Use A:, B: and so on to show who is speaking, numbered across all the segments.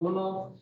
A: Uno.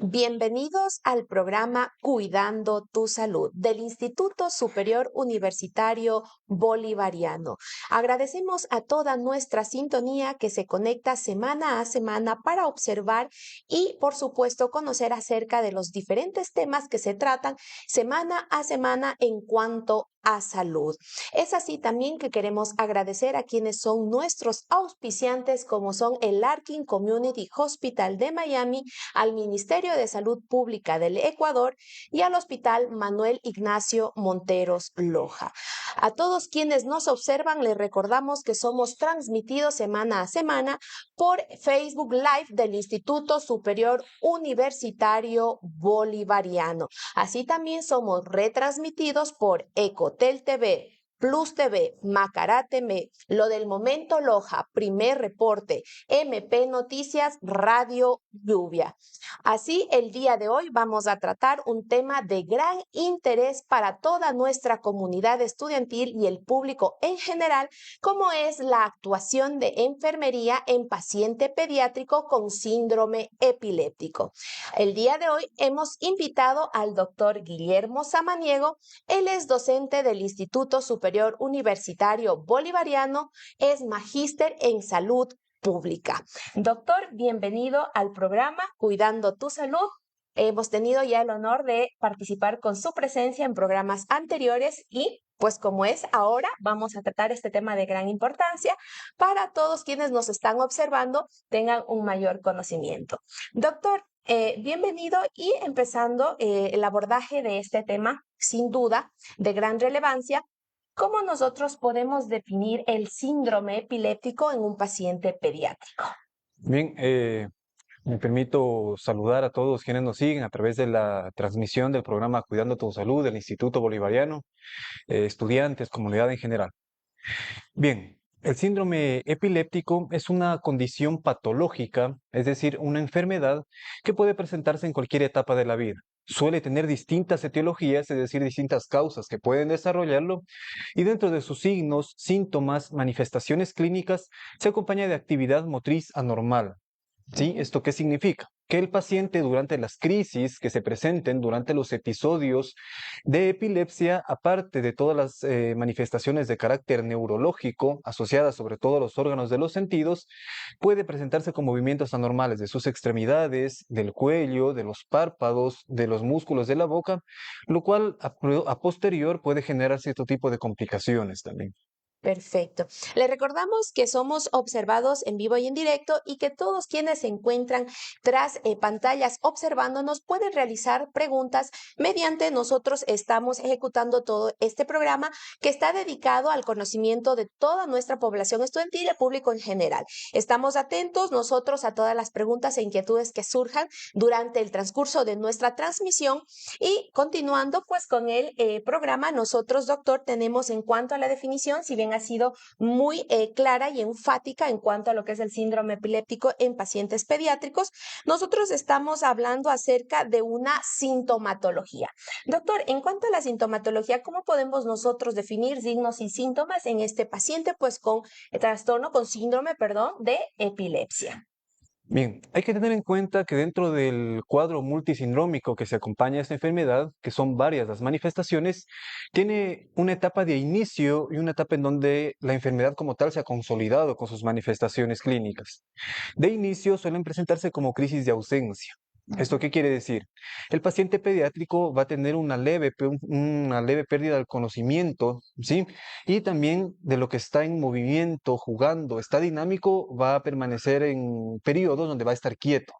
B: Bienvenidos al programa Cuidando tu Salud del Instituto Superior Universitario Bolivariano. Agradecemos a toda nuestra sintonía que se conecta semana a semana para observar y, por supuesto, conocer acerca de los diferentes temas que se tratan semana a semana en cuanto a salud. Es así también que queremos agradecer a quienes son nuestros auspiciantes, como son el Larkin Community Hospital de Miami, al Ministerio de Salud Pública del Ecuador y al Hospital Manuel Ignacio Monteros Loja. A todos quienes nos observan, les recordamos que somos transmitidos semana a semana por Facebook Live del Instituto Superior Universitario Bolivariano. Así también somos retransmitidos por Ecotel TV, Plus TV, Macará TV, Lo del Momento Loja, Primer Reporte, MP Noticias, Radio Lluvia. Así, el día de hoy vamos a tratar un tema de gran interés para toda nuestra comunidad estudiantil y el público en general, como es la actuación de enfermería en paciente pediátrico con síndrome epiléptico. El día de hoy hemos invitado al doctor Guillermo Samaniego. Él es docente del Instituto Superior Universitario Bolivariano, es magíster en salud pública. Doctor, bienvenido al programa Cuidando tu Salud. Hemos tenido ya el honor de participar con su presencia en programas anteriores y, pues como es ahora, vamos a tratar este tema de gran importancia para todos quienes nos están observando tengan un mayor conocimiento. Doctor, bienvenido y empezando el abordaje de este tema, sin duda, de gran relevancia. ¿Cómo nosotros podemos definir el síndrome epiléptico en un paciente pediátrico?
C: Bien, me permito saludar a todos quienes nos siguen a través de la transmisión del programa Cuidando tu Salud del Instituto Bolivariano, estudiantes, comunidad en general. Bien, el síndrome epiléptico es una condición patológica, es decir, una enfermedad que puede presentarse en cualquier etapa de la vida. Suele tener distintas etiologías, es decir, distintas causas que pueden desarrollarlo, y dentro de sus signos, síntomas, manifestaciones clínicas, se acompaña de actividad motriz anormal. ¿Sí? ¿Esto qué significa? Que el paciente durante las crisis que se presenten, durante los episodios de epilepsia, aparte de todas las manifestaciones de carácter neurológico asociadas sobre todo a los órganos de los sentidos, puede presentarse con movimientos anormales de sus extremidades, del cuello, de los párpados, de los músculos de la boca, lo cual a posterior puede generar cierto tipo de complicaciones también.
B: Perfecto. Le recordamos que somos observados en vivo y en directo y que todos quienes se encuentran tras pantallas observándonos pueden realizar preguntas mediante nosotros estamos ejecutando todo este programa que está dedicado al conocimiento de toda nuestra población estudiantil y el público en general. Estamos atentos nosotros a todas las preguntas e inquietudes que surjan durante el transcurso de nuestra transmisión y continuando pues con el programa, nosotros, doctor, tenemos en cuanto a la definición, si bien ha sido muy clara y enfática en cuanto a lo que es el síndrome epiléptico en pacientes pediátricos, nosotros estamos hablando acerca de una sintomatología. Doctor, en cuanto a la sintomatología, ¿cómo podemos nosotros definir signos y síntomas en este paciente pues con trastorno, con síndrome, perdón, de epilepsia?
C: Bien, hay que tener en cuenta que dentro del cuadro multisindrómico que se acompaña a esta enfermedad, que son varias las manifestaciones, tiene una etapa de inicio y una etapa en donde la enfermedad como tal se ha consolidado con sus manifestaciones clínicas. De inicio suelen presentarse como crisis de ausencia. ¿Esto qué quiere decir? El paciente pediátrico va a tener una leve pérdida del conocimiento, ¿sí? Y también de lo que está en movimiento, jugando, está dinámico, va a permanecer en periodos donde va a estar quieto,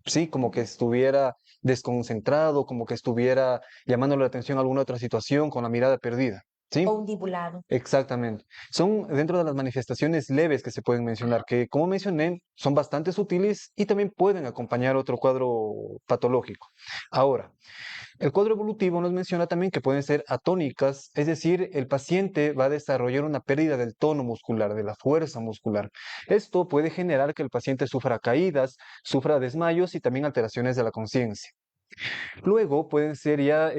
C: ¿sí? Como que estuviera desconcentrado, como que estuviera llamándole la atención a alguna otra situación con la mirada perdida,
B: O
C: ¿sí?
B: undibulado.
C: Exactamente. Son dentro de las manifestaciones leves que se pueden mencionar, que como mencioné, son bastante sutiles y también pueden acompañar otro cuadro patológico. Ahora, el cuadro evolutivo nos menciona también que pueden ser atónicas, es decir, el paciente va a desarrollar una pérdida del tono muscular, de la fuerza muscular. Esto puede generar que el paciente sufra caídas, sufra desmayos y también alteraciones de la conciencia. Luego pueden ser ya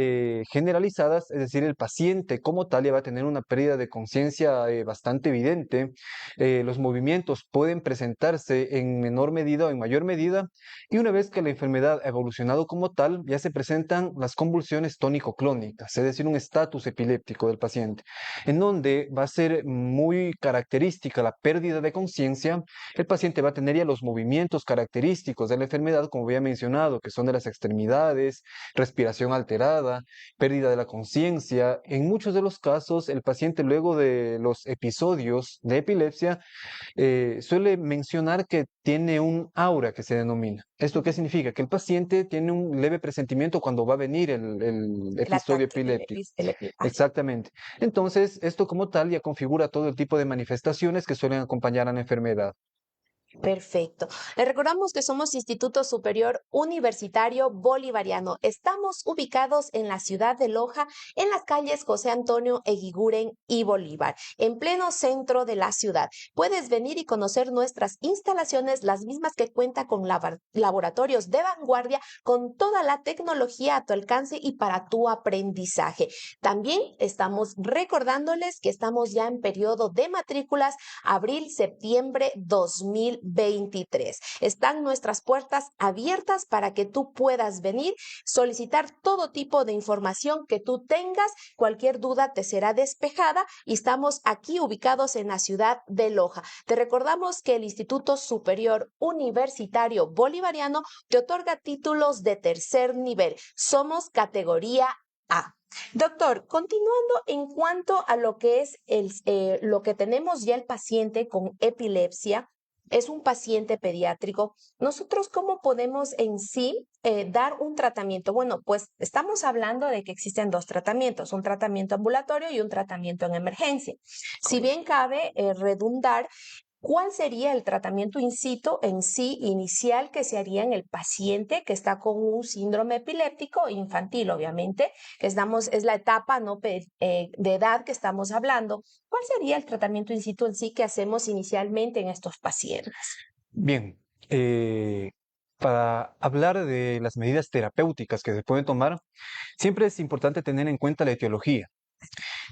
C: generalizadas, es decir, el paciente como tal ya va a tener una pérdida de conciencia bastante evidente. Los movimientos pueden presentarse en menor medida o en mayor medida, y una vez que la enfermedad ha evolucionado como tal, ya se presentan las convulsiones tónico-clónicas, es decir, un estatus epiléptico del paciente, en donde va a ser muy característica la pérdida de conciencia. El paciente va a tener ya los movimientos característicos de la enfermedad, como había mencionado, que son de las extremidades, respiración alterada, pérdida de la conciencia. En muchos de los casos, el paciente luego de los episodios de epilepsia suele mencionar que tiene un aura que se denomina. ¿Esto qué significa? Que el paciente tiene un leve presentimiento cuando va a venir el
B: El
C: episodio
B: ataque,
C: epiléptico.
B: ajá.
C: Exactamente. Entonces, esto como tal ya configura todo el tipo de manifestaciones que suelen acompañar a la enfermedad.
B: Perfecto. Le recordamos que somos Instituto Superior Universitario Bolivariano. Estamos ubicados en la ciudad de Loja, en las calles José Antonio Eguiguren y Bolívar, en pleno centro de la ciudad. Puedes venir y conocer nuestras instalaciones, las mismas que cuenta con laboratorios de vanguardia, con toda la tecnología a tu alcance y para tu aprendizaje. También estamos recordándoles que estamos ya en periodo de matrículas abril-septiembre 2023. Están nuestras puertas abiertas para que tú puedas venir, solicitar todo tipo de información que tú tengas. Cualquier duda te será despejada y estamos aquí ubicados en la ciudad de Loja. Te recordamos que el Instituto Superior Universitario Bolivariano te otorga títulos de tercer nivel. Somos categoría A. Doctor, continuando en cuanto a lo que es lo que tenemos ya el paciente con epilepsia, es un paciente pediátrico. ¿Nosotros cómo podemos en sí dar un tratamiento? Bueno, pues estamos hablando de que existen dos tratamientos, un tratamiento ambulatorio y un tratamiento en emergencia. Si bien cabe redundar, ¿cuál sería el tratamiento in situ en sí inicial que se haría en el paciente que está con un síndrome epiléptico infantil, obviamente, que es la etapa ¿no? de edad que estamos hablando? ¿Cuál sería el tratamiento in situ en sí que hacemos inicialmente en estos pacientes?
C: Bien, para hablar de las medidas terapéuticas que se pueden tomar, siempre es importante tener en cuenta la etiología.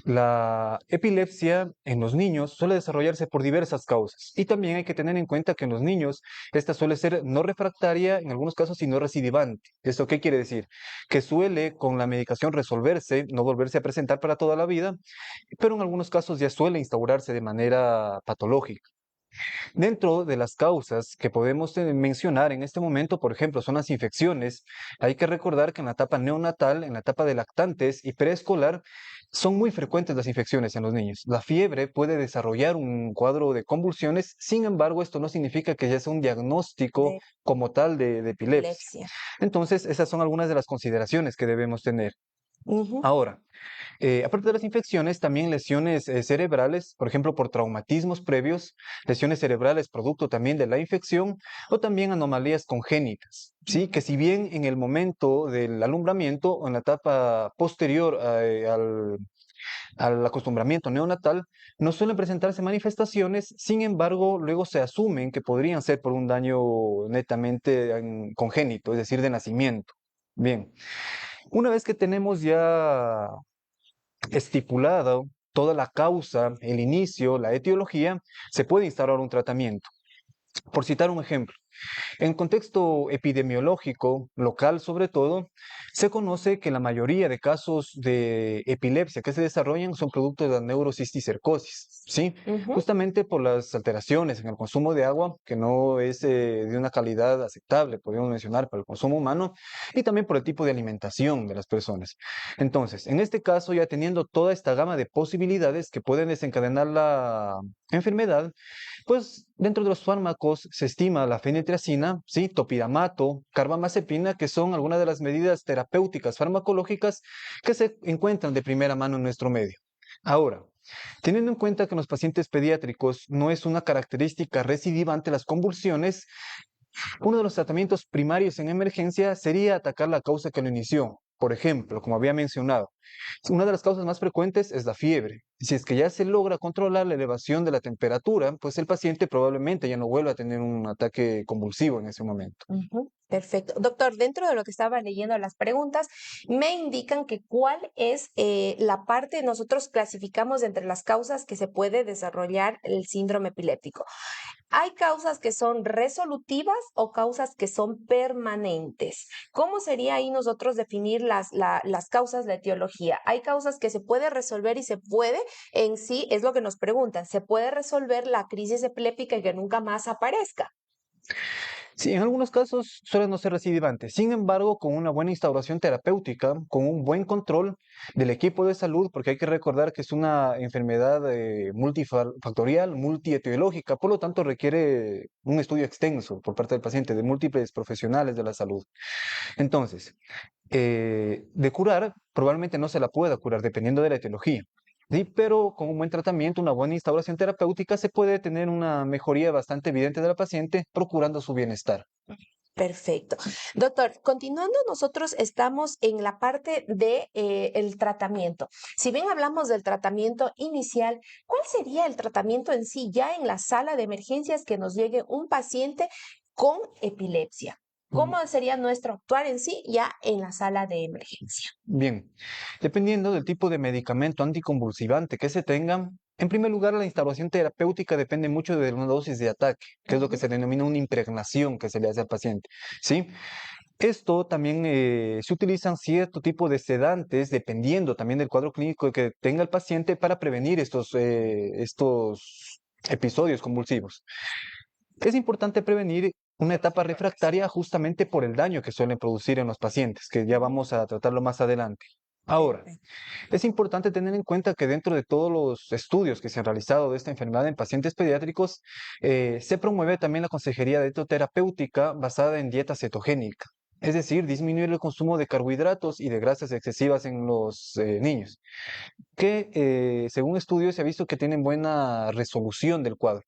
C: La epilepsia en los niños suele desarrollarse por diversas causas, y también hay que tener en cuenta que en los niños esta suele ser no refractaria en algunos casos y no recidivante. ¿Esto qué quiere decir? Que suele con la medicación resolverse, no volverse a presentar para toda la vida, pero en algunos casos ya suele instaurarse de manera patológica. Dentro de las causas que podemos mencionar en este momento, por ejemplo, son las infecciones. Hay que recordar que en la etapa neonatal, en la etapa de lactantes y preescolar, son muy frecuentes las infecciones en los niños. La fiebre puede desarrollar un cuadro de convulsiones, sin embargo, esto no significa que ya sea un diagnóstico
B: De
C: como tal de epilepsia.
B: epilepsia.
C: Entonces, esas son algunas de las consideraciones que debemos tener.
B: Ujú.
C: Ahora, aparte de las infecciones, también lesiones cerebrales, por ejemplo, por traumatismos previos, lesiones cerebrales producto también de la infección, o también anomalías congénitas, ¿sí? Que si bien en el momento del alumbramiento o en la etapa posterior al acostumbramiento neonatal, no suelen presentarse manifestaciones, sin embargo, luego se asumen que podrían ser por un daño netamente congénito, es decir, de nacimiento. Bien, una vez que tenemos ya estipulado toda la causa, el inicio, la etiología, se puede instaurar un tratamiento. Por citar un ejemplo, en contexto epidemiológico, local sobre todo, se conoce que la mayoría de casos de epilepsia que se desarrollan son producto de la neurocisticercosis, ¿sí?
B: Ujú.
C: Justamente por las alteraciones en el consumo de agua, que no es de una calidad aceptable, podemos mencionar, para el consumo humano, y también por el tipo de alimentación de las personas. Entonces, en este caso, ya teniendo toda esta gama de posibilidades que pueden desencadenar la enfermedad, pues dentro de los fármacos se estima la fenitracina, ¿sí? Topiramato, carbamazepina, que son algunas de las medidas terapéuticas farmacológicas que se encuentran de primera mano en nuestro medio. Ahora, teniendo en cuenta que en los pacientes pediátricos no es una característica recidiva ante las convulsiones, uno de los tratamientos primarios en emergencia sería atacar la causa que lo inició, Por ejemplo, como había mencionado, una de las causas más frecuentes es la fiebre. Si es que ya se logra controlar la elevación de la temperatura, pues el paciente probablemente ya no vuelva a tener un ataque convulsivo en ese momento.
B: Ujú, perfecto. Doctor, dentro de lo que estaba leyendo las preguntas, me indican que cuál es la parte, nosotros clasificamos entre las causas que se puede desarrollar el síndrome epiléptico. ¿Hay causas que son resolutivas o causas que son permanentes? ¿Cómo sería ahí nosotros definir las causas de etiología? ¿Hay causas que se puede resolver y se puede en sí, es lo que nos preguntan, se puede resolver la crisis epiléptica y que nunca más aparezca?
C: Sí, en algunos casos suelen no ser recidivantes. Sin embargo, con una buena instauración terapéutica, con un buen control del equipo de salud, porque hay que recordar que es una enfermedad multifactorial, multietiológica, por lo tanto requiere un estudio extenso por parte del paciente, de múltiples profesionales de la salud. Entonces, de curar, probablemente no se la pueda curar dependiendo de la etiología. Sí, pero con un buen tratamiento, una buena instauración terapéutica, se puede tener una mejoría bastante evidente de la paciente, procurando su bienestar.
B: Perfecto. Doctor, continuando, nosotros estamos en la parte de el tratamiento. Si bien hablamos del tratamiento inicial, ¿cuál sería el tratamiento en sí ya en la sala de emergencias que nos llegue un paciente con epilepsia? ¿Cómo sería nuestro actuar en sí ya en la sala de emergencia?
C: Bien, dependiendo del tipo de medicamento anticonvulsivante que se tenga, en primer lugar, la instauración terapéutica depende mucho de una dosis de ataque, que es lo que
B: Ujú.
C: se denomina una impregnación que se le hace al paciente, ¿sí? Esto también se utilizan cierto tipo de sedantes, dependiendo también del cuadro clínico que tenga el paciente para prevenir estos episodios convulsivos. Es importante prevenir una etapa refractaria justamente por el daño que suelen producir en los pacientes, que ya
B: Ujú.
C: vamos a tratarlo más adelante. Ahora,
B: Perfecto.
C: es importante tener en cuenta que dentro de todos los estudios que se han realizado de esta enfermedad en pacientes pediátricos, se promueve también la consejería dietoterapéutica basada en dieta cetogénica, es decir, disminuir el consumo de carbohidratos y de grasas excesivas en los niños, que según estudios se ha visto que tienen buena resolución del cuadro.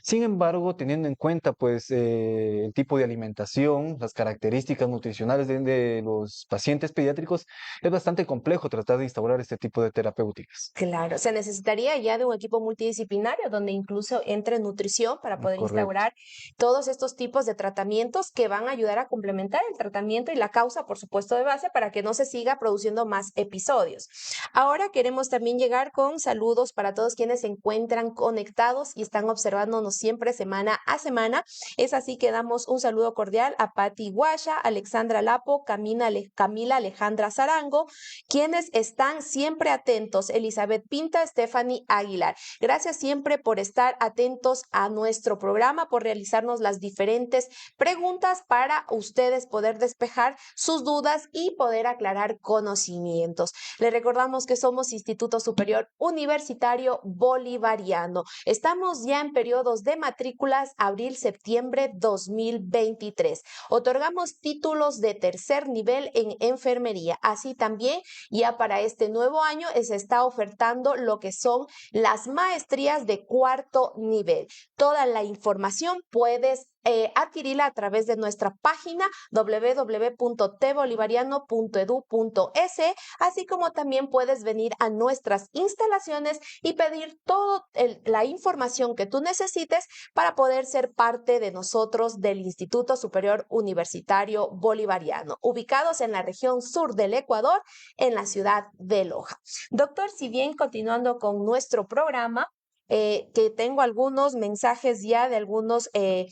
C: Sin embargo, teniendo en cuenta pues el tipo de alimentación, las características nutricionales de los pacientes pediátricos, es bastante complejo tratar de instaurar este tipo de terapéuticas.
B: Claro, se necesitaría ya de un equipo multidisciplinario donde incluso entre nutrición para poder
C: Correcto.
B: instaurar todos estos tipos de tratamientos que van a ayudar a complementar el tratamiento y la causa, por supuesto, de base para que no se siga produciendo más episodios. Ahora queremos también llegar con saludos para todos quienes se encuentran conectados y están observándonos siempre semana a semana. Es así que damos un saludo cordial a Patti Guaya, Alexandra Lapo, Camila Alejandra Zarango, quienes están siempre atentos, Elizabeth Pinta, Stephanie Aguilar. Gracias siempre por estar atentos a nuestro programa, por realizarnos las diferentes preguntas para ustedes poder despejar sus dudas y poder aclarar conocimientos. Les recordamos que somos Instituto Superior Universitario Bolivariano. Estamos ya en periodos de matrículas abril-septiembre 2023. Otorgamos títulos de tercer nivel en enfermería. Así también ya para este nuevo año se está ofertando lo que son las maestrías de cuarto nivel. Toda la información puedes adquirirla a través de nuestra página www.tbolivariano.edu.es, así como también puedes venir a nuestras instalaciones y pedir toda la información que tú necesites para poder ser parte de nosotros del Instituto Superior Universitario Bolivariano, ubicados en la región sur del Ecuador, en la ciudad de Loja. Doctor, si bien continuando con nuestro programa, que tengo algunos mensajes ya de algunos eh,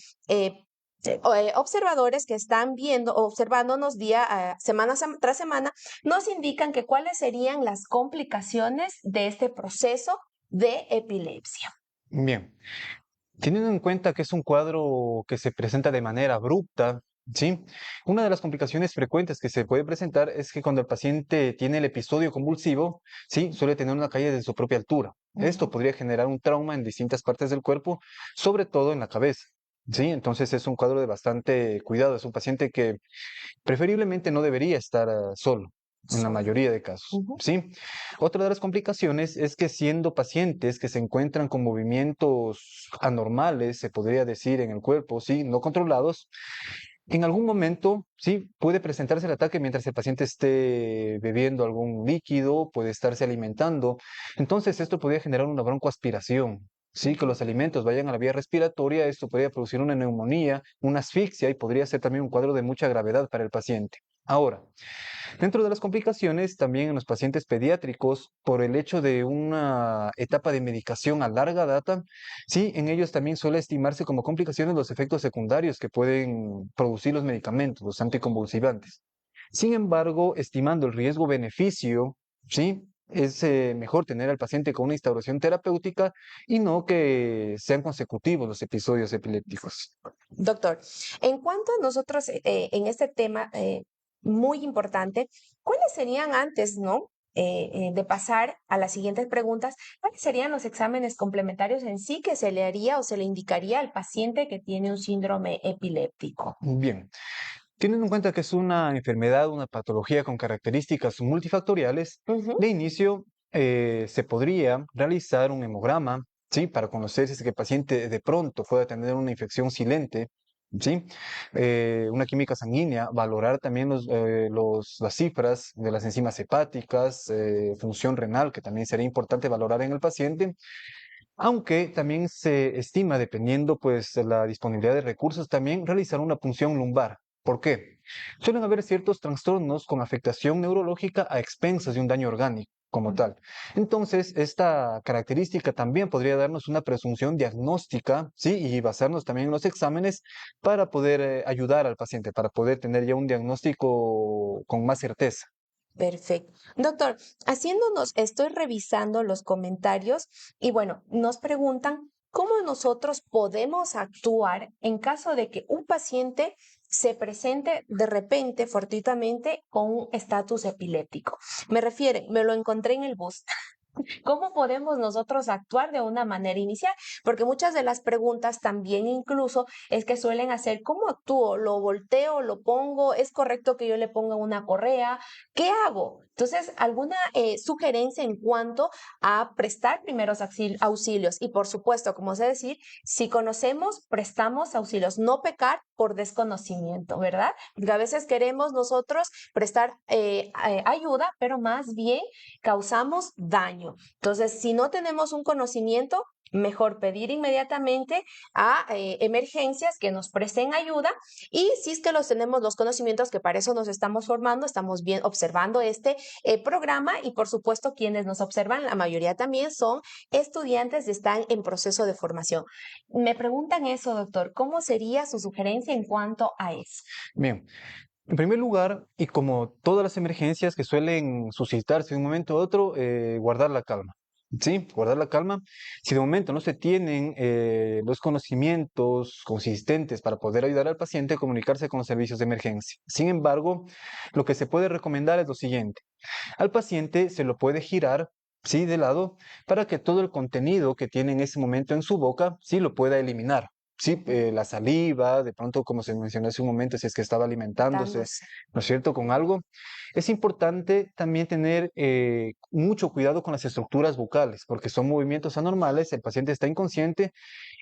B: observadores que están viendo, observándonos semana tras semana, nos indican que cuáles serían las complicaciones de este proceso de epilepsia.
C: Bien, teniendo en cuenta que es un cuadro que se presenta de manera abrupta, ¿sí? Una de las complicaciones frecuentes que se puede presentar es que cuando el paciente tiene el episodio convulsivo, ¿sí? Suele tener una caída de su propia altura. Esto
B: Ujú.
C: podría generar un trauma en distintas partes del cuerpo, sobre todo en la cabeza. Sí, entonces es un cuadro de bastante cuidado. Es un paciente que preferiblemente no debería estar solo en la
B: Solo.
C: mayoría de casos,
B: Ujú.
C: ¿sí? Otra de las complicaciones es que siendo pacientes que se encuentran con movimientos anormales, se podría decir, en el cuerpo, ¿sí? No controlados, En algún momento, sí, puede presentarse el ataque mientras el paciente esté bebiendo algún líquido, puede estarse alimentando. Entonces, esto podría generar una broncoaspiración. Sí, que los alimentos vayan a la vía respiratoria, esto podría producir una neumonía, una asfixia y podría ser también un cuadro de mucha gravedad para el paciente. Ahora, dentro de las complicaciones, también en los pacientes pediátricos, por el hecho de una etapa de medicación a larga data, sí, en ellos también suele estimarse como complicaciones los efectos secundarios que pueden producir los medicamentos, los anticonvulsivantes. Sin embargo, estimando el riesgo-beneficio, sí, es mejor tener al paciente con una instauración terapéutica y no que sean consecutivos los episodios epilépticos.
B: Doctor, en cuanto a nosotros en este tema muy importante, ¿cuáles serían antes, no? De pasar a las siguientes preguntas, ¿cuáles serían los exámenes complementarios en sí que se le haría o se le indicaría al paciente que tiene un síndrome epiléptico?
C: Bien, teniendo en cuenta que es una enfermedad, una patología con características multifactoriales,
B: Ujú.
C: de inicio se podría realizar un hemograma, ¿sí? Para conocer si es que el paciente de pronto puede tener una infección silente, ¿sí? Una química sanguínea, valorar también las cifras de las enzimas hepáticas, función renal, que también sería importante valorar en el paciente, aunque también se estima, dependiendo pues de la disponibilidad de recursos, también realizar una punción lumbar. ¿Por qué? Suelen haber ciertos trastornos con afectación neurológica a expensas de un daño orgánico como tal. Entonces, esta característica también podría darnos una presunción diagnóstica, ¿sí? Y basarnos también en los exámenes para poder ayudar al paciente, para poder tener ya un diagnóstico con más certeza.
B: Perfecto. Doctor, haciéndonos, estoy revisando los comentarios y bueno, nos preguntan cómo nosotros podemos actuar en caso de que un paciente se presente de repente, fortuitamente, con un estatus epiléptico. Me refieren, me lo encontré en el bus. ¿Cómo podemos nosotros actuar de una manera inicial? Porque muchas de las preguntas también incluso es que suelen hacer, ¿cómo actúo? ¿Lo volteo? ¿Lo pongo? ¿Es correcto que yo le ponga una correa? ¿Qué hago? Entonces, ¿alguna sugerencia en cuanto a prestar primeros auxilios? Y por supuesto, como sé decir, si conocemos, prestamos auxilios, no pecar por desconocimiento, ¿verdad? Porque a veces queremos nosotros prestar ayuda, pero más bien causamos daño. Entonces, si no tenemos un conocimiento, mejor pedir inmediatamente a emergencias que nos presten ayuda y si es que los tenemos los conocimientos que para eso nos estamos formando, estamos bien observando este programa y por supuesto quienes nos observan, la mayoría también son estudiantes y están en proceso de formación. Me preguntan eso, doctor, ¿cómo sería su sugerencia en cuanto a eso?
C: Bien, en primer lugar, y como todas las emergencias que suelen suscitarse de un momento a otro, guardar la calma. Sí, guardar la calma. Si de momento no se tienen los conocimientos consistentes para poder ayudar al paciente, comunicarse con los servicios de emergencia. Sin embargo, lo que se puede recomendar es lo siguiente. Al paciente se lo puede girar, sí, de lado, para que todo el contenido que tiene en ese momento en su boca, sí, lo pueda eliminar. Sí, la saliva, de pronto, como se mencionó hace un momento, si es que estaba alimentándose,
B: Dándose.
C: ¿no es cierto?, con algo. Es importante también tener mucho cuidado con las estructuras bucales, porque son movimientos anormales, el paciente está inconsciente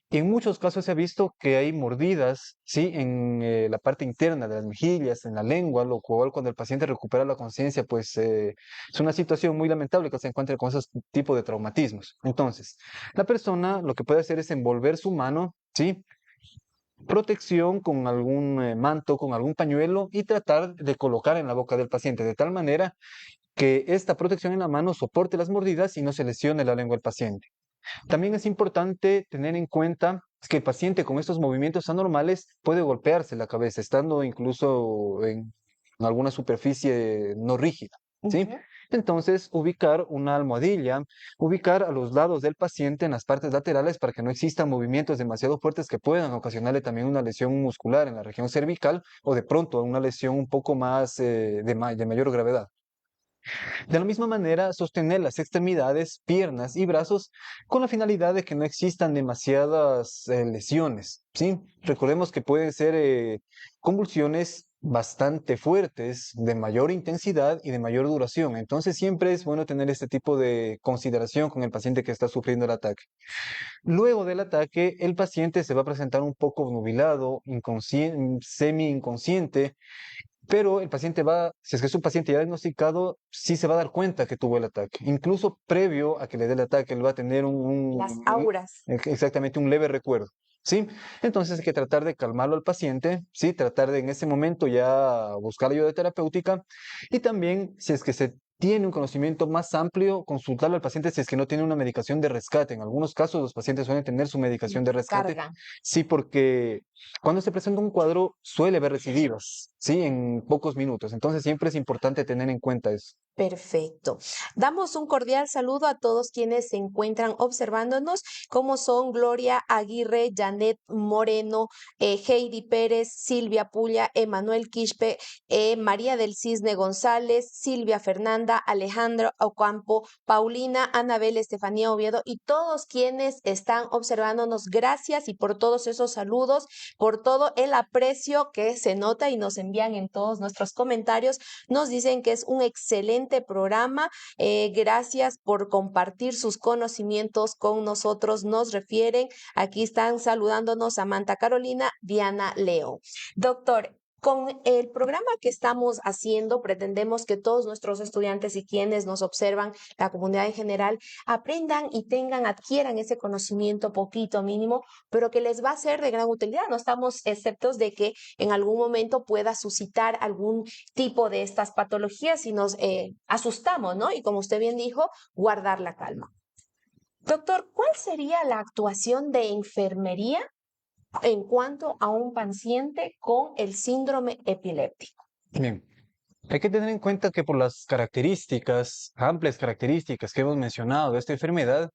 C: y en muchos casos se ha visto que hay mordidas, ¿sí? En la parte interna de las mejillas, en la lengua, lo cual cuando el paciente recupera la conciencia, pues es una situación muy lamentable que se encuentre con esos tipos de traumatismos. Entonces, la persona lo que puede hacer es envolver su mano, ¿sí? Protección con algún manto, con algún pañuelo y tratar de colocar en la boca del paciente de tal manera que esta protección en la mano soporte las mordidas y no se lesione la lengua del paciente. También es importante tener en cuenta que el paciente con estos movimientos anormales puede golpearse la cabeza, estando incluso en alguna superficie no rígida, ¿sí?
B: Ujú.
C: Entonces, ubicar una almohadilla, ubicar a los lados del paciente en las partes laterales para que no existan movimientos demasiado fuertes que puedan ocasionarle también una lesión muscular en la región cervical o de pronto una lesión un poco más de mayor gravedad. De la misma manera, sostener las extremidades, piernas y brazos con la finalidad de que no existan demasiadas lesiones, ¿sí? Recordemos que pueden ser convulsiones bastante fuertes, de mayor intensidad y de mayor duración. Entonces siempre es bueno tener este tipo de consideración con el paciente que está sufriendo el ataque. Luego del ataque, el paciente se va a presentar un poco nubilado, semi-inconsciente, pero el paciente va, si es que es un paciente ya diagnosticado, sí se va a dar cuenta que tuvo el ataque. Incluso previo a que le dé el ataque, él va a tener
B: Las auras.
C: exactamente un leve recuerdo. ¿Sí? Entonces hay que tratar de calmarlo al paciente, ¿sí? Tratar de en ese momento ya buscar ayuda terapéutica y también si es que se tiene un conocimiento más amplio, consultarle al paciente si es que no tiene una medicación de rescate. En algunos casos los pacientes suelen tener su medicación de rescate,
B: Cargan.
C: sí, porque cuando se presenta un cuadro suele haber recidivas, ¿sí? En pocos minutos. Entonces siempre es importante tener en cuenta eso.
B: Perfecto. Damos un cordial saludo a todos quienes se encuentran observándonos, como son Gloria Aguirre, Janet Moreno, Heidi Pérez, Silvia Pulla, Emanuel Quispe, María del Cisne González, Silvia Fernanda, Alejandro Ocampo, Paulina, Anabel, Estefanía Oviedo y todos quienes están observándonos. Gracias y por todos esos saludos, por todo el aprecio que se nota y nos envían en todos nuestros comentarios. Nos dicen que es un excelente programa. Gracias por compartir sus conocimientos con nosotros. Nos refieren, aquí están saludándonos Samantha Carolina, Diana Leo. Doctor, con el programa que estamos haciendo, pretendemos que todos nuestros estudiantes y quienes nos observan, la comunidad en general, aprendan y adquieran ese conocimiento poquito mínimo, pero que les va a ser de gran utilidad. No estamos exceptos de que en algún momento pueda suscitar algún tipo de estas patologías y nos asustamos, ¿no? Y como usted bien dijo, guardar la calma. Doctor, ¿cuál sería la actuación de enfermería en cuanto a un paciente con el síndrome epiléptico?
C: Bien. Hay que tener en cuenta que por las características, amplias características que hemos mencionado de esta enfermedad,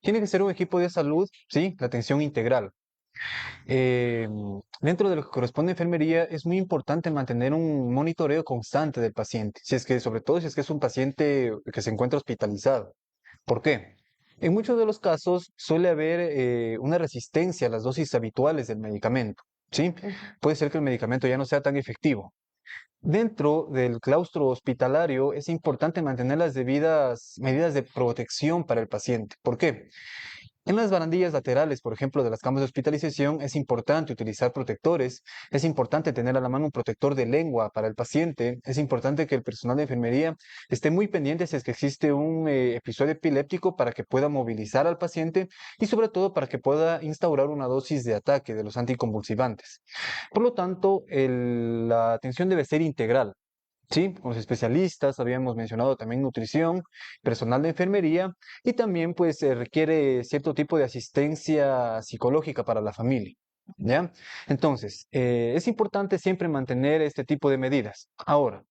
C: tiene que ser un equipo de salud, ¿sí? La atención integral. Eh, Dentro de lo que corresponde a enfermería, es muy importante mantener un monitoreo constante del paciente, si es que, sobre todo si es que es un paciente que se encuentra hospitalizado. ¿Por qué? En muchos de los casos suele haber una resistencia a las dosis habituales del medicamento, ¿sí? Puede ser que el medicamento ya no sea tan efectivo. Dentro del claustro hospitalario es importante mantener las debidas medidas de protección para el paciente. ¿Por qué? En las barandillas laterales, por ejemplo, de las camas de hospitalización, es importante utilizar protectores, es importante tener a la mano un protector de lengua para el paciente, es importante que el personal de enfermería esté muy pendiente si es que existe un episodio epiléptico para que pueda movilizar al paciente y sobre todo para que pueda instaurar una dosis de ataque de los anticonvulsivantes. Por lo tanto, la atención debe ser integral. Sí, con los especialistas, habíamos mencionado también nutrición, personal de enfermería y también pues se requiere cierto tipo de asistencia psicológica para la familia. ¿Ya? Entonces, es importante siempre mantener este tipo de medidas. Ahora,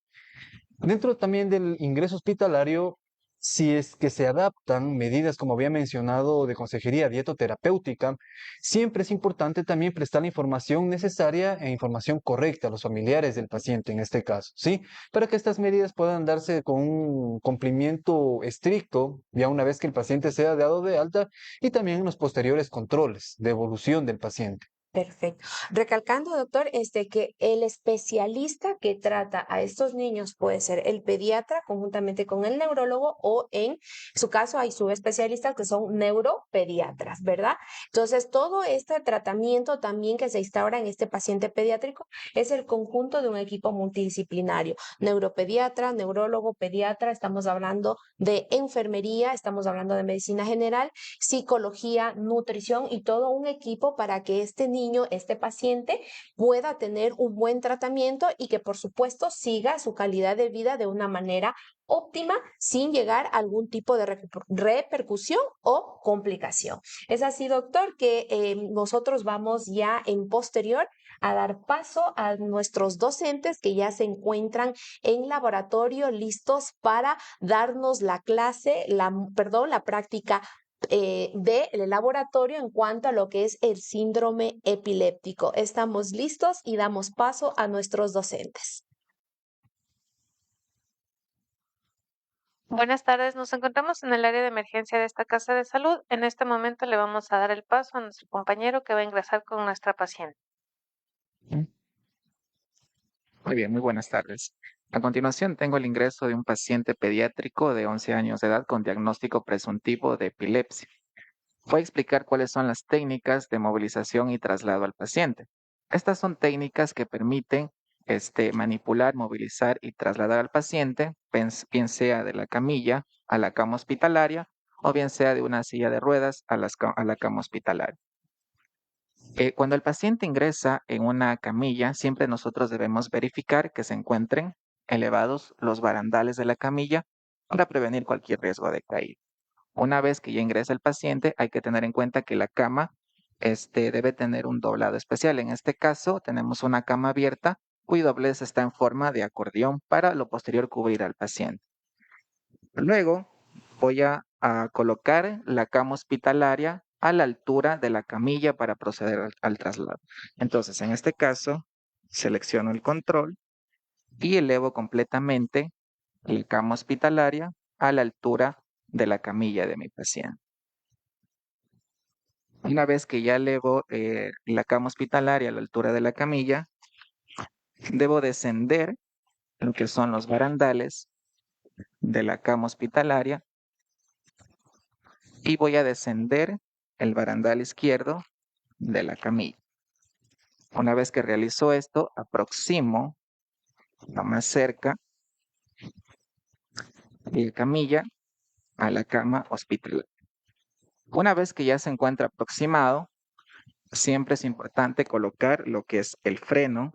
C: dentro también del ingreso hospitalario, si es que se adaptan medidas, como había mencionado, de consejería dietoterapéutica, siempre es importante también prestar la información necesaria e información correcta a los familiares del paciente en este caso, ¿sí? Para que estas medidas puedan darse con un cumplimiento estricto, ya una vez que el paciente sea dado de alta, y también en los posteriores controles de evolución del paciente.
B: Perfecto. Recalcando, doctor, que el especialista que trata a estos niños puede ser el pediatra conjuntamente con el neurólogo o en su caso hay subespecialistas que son neuropediatras, ¿verdad? Entonces, todo este tratamiento también que se instaura en este paciente pediátrico es el conjunto de un equipo multidisciplinario. Neuropediatra, neurólogo, pediatra, estamos hablando de enfermería, estamos hablando de medicina general, psicología, nutrición y todo un equipo para que este niño, este paciente, pueda tener un buen tratamiento y que por supuesto siga su calidad de vida de una manera óptima sin llegar a algún tipo de repercusión o complicación. Es así, doctor, que nosotros vamos ya en posterior a dar paso a nuestros docentes que ya se encuentran en laboratorio listos para darnos la clase, la práctica del laboratorio en cuanto a lo que es el síndrome epiléptico. Estamos listos y damos paso a nuestros docentes.
A: Buenas tardes, nos encontramos en el área de emergencia de esta casa de salud. En este momento le vamos a dar el paso a nuestro compañero que va a ingresar con nuestra paciente.
D: Muy bien, muy buenas tardes. A continuación, tengo el ingreso de un paciente pediátrico de 11 años de edad con diagnóstico presuntivo de epilepsia. Voy a explicar cuáles son las técnicas de movilización y traslado al paciente. Estas son técnicas que permiten manipular, movilizar y trasladar al paciente, bien sea de la camilla a la cama hospitalaria o bien sea de una silla de ruedas a la cama hospitalaria. Cuando el paciente ingresa en una camilla, siempre nosotros debemos verificar que se encuentren elevados los barandales de la camilla para prevenir cualquier riesgo de caída. Una vez que ya ingresa el paciente, hay que tener en cuenta que la cama debe tener un doblado especial. En este caso, tenemos una cama abierta cuyo doblez está en forma de acordeón para lo posterior cubrir al paciente. Luego voy a colocar la cama hospitalaria a la altura de la camilla para proceder al traslado. Entonces, en este caso, selecciono el control y elevo completamente la cama hospitalaria a la altura de la camilla de mi paciente. Una vez que ya elevo la cama hospitalaria a la altura de la camilla, debo descender lo que son los barandales de la cama hospitalaria y voy a descender el barandal izquierdo de la camilla. Una vez que realizo esto, aproximo lo más cerca la camilla a la cama hospitalaria. Una vez que ya se encuentra aproximado, siempre es importante colocar lo que es el freno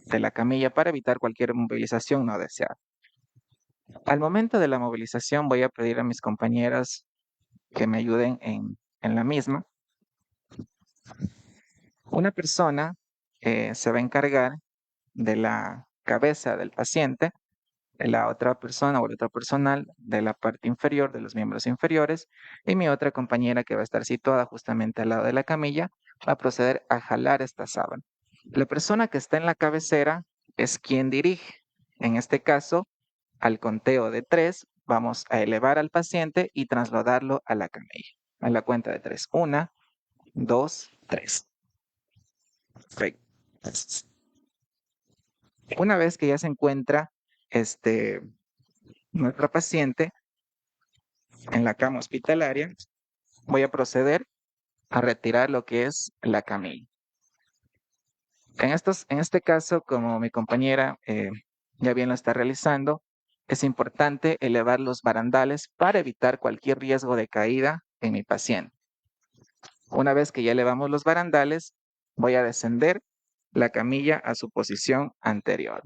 D: de la camilla para evitar cualquier movilización no deseada. Al momento de la movilización voy a pedir a mis compañeras que me ayuden en la misma. Una persona se va a encargar de la cabeza del paciente, la otra persona o el otro personal de la parte inferior, de los miembros inferiores, y mi otra compañera que va a estar situada justamente al lado de la camilla va a proceder a jalar esta sábana. La persona que está en la cabecera es quien dirige. En este caso, al conteo de 3, vamos a elevar al paciente y trasladarlo a la camilla. A la cuenta de 3. 1, 2, 3. Perfecto. Una vez que ya se encuentra nuestra paciente en la cama hospitalaria, voy a proceder a retirar lo que es la camilla. En este caso, como mi compañera ya bien lo está realizando, es importante elevar los barandales para evitar cualquier riesgo de caída en mi paciente. Una vez que ya elevamos los barandales, voy a descender la camilla a su posición anterior.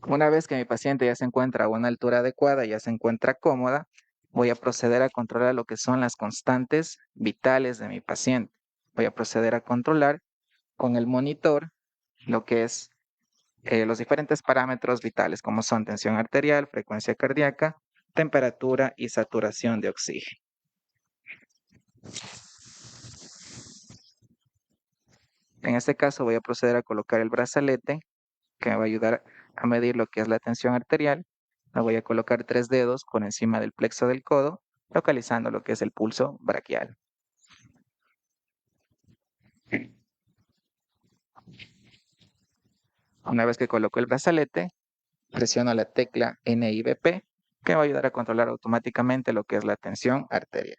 D: Una vez que mi paciente ya se encuentra a una altura adecuada, ya se encuentra cómoda, voy a proceder a controlar lo que son las constantes vitales de mi paciente. Voy a proceder a controlar con el monitor lo que es los diferentes parámetros vitales, como son tensión arterial, frecuencia cardíaca, temperatura y saturación de oxígeno. En este caso voy a proceder a colocar el brazalete que me va a ayudar a medir lo que es la tensión arterial. Me voy a colocar 3 dedos por encima del plexo del codo, localizando lo que es el pulso braquial. Una vez que coloco el brazalete, presiono la tecla NIBP, que me va a ayudar a controlar automáticamente lo que es la tensión arterial.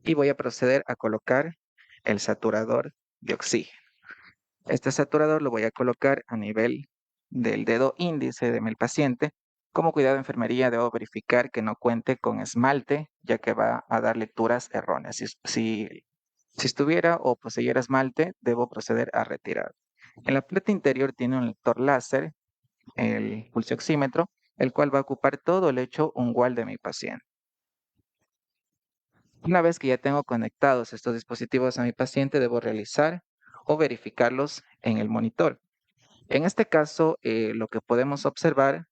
D: Y voy a proceder a colocar el saturador de oxígeno. Este saturador lo voy a colocar a nivel del dedo índice de mi paciente. Como cuidado de enfermería debo verificar que no cuente con esmalte, ya que va a dar lecturas erróneas. Si estuviera o poseyera esmalte, debo proceder a retirar. En la plata interior tiene un lector láser, el pulsioxímetro, el cual va a ocupar todo el lecho ungual de mi paciente. Una vez que ya tengo conectados estos dispositivos a mi paciente, debo realizar o verificarlos en el monitor. En este caso, lo que podemos observar,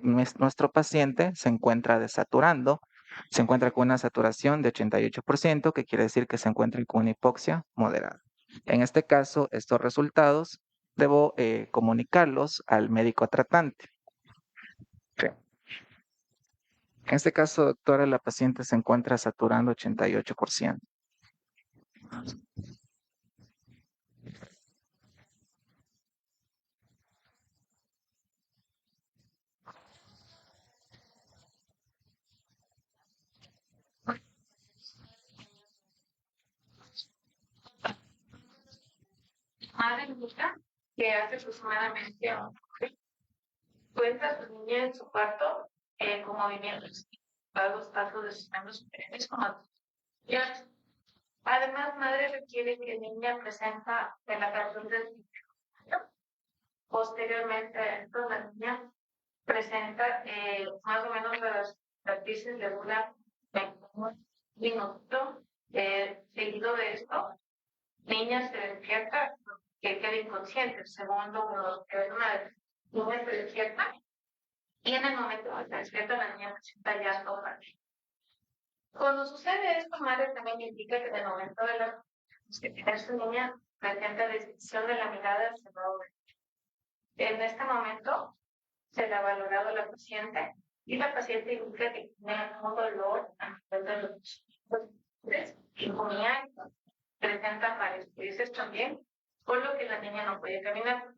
D: nuestro paciente se encuentra desaturando, se encuentra con una saturación de 88%, que quiere decir que se encuentra con una hipoxia moderada. En este caso, estos resultados debo comunicarlos al médico tratante. Okay. En este caso, doctora, la paciente se encuentra saturando 88%.
A: Madre indica que hace aproximadamente cuenta a su niña en su cuarto con movimientos, los pasos de sus miembros superiores como actividades. Además, madre requiere que niña presenta relatación del sitio. Posteriormente a esto, la niña presenta más o menos las actrices de una un minuto. Seguido de esto, niña se despierta, que queda inconsciente, según lo que es una niña se despierta, y en el momento que se despierta, la niña presenta llanto infantil. Cuando sucede esto, madre también indica que en el momento de la que su niña presenta desviación de la mirada hacia el lado. En este momento se le ha valorado a la paciente y la paciente indica que tiene un dolor a nivel de los y comía, presenta parálisis también, por lo que la niña no puede caminar,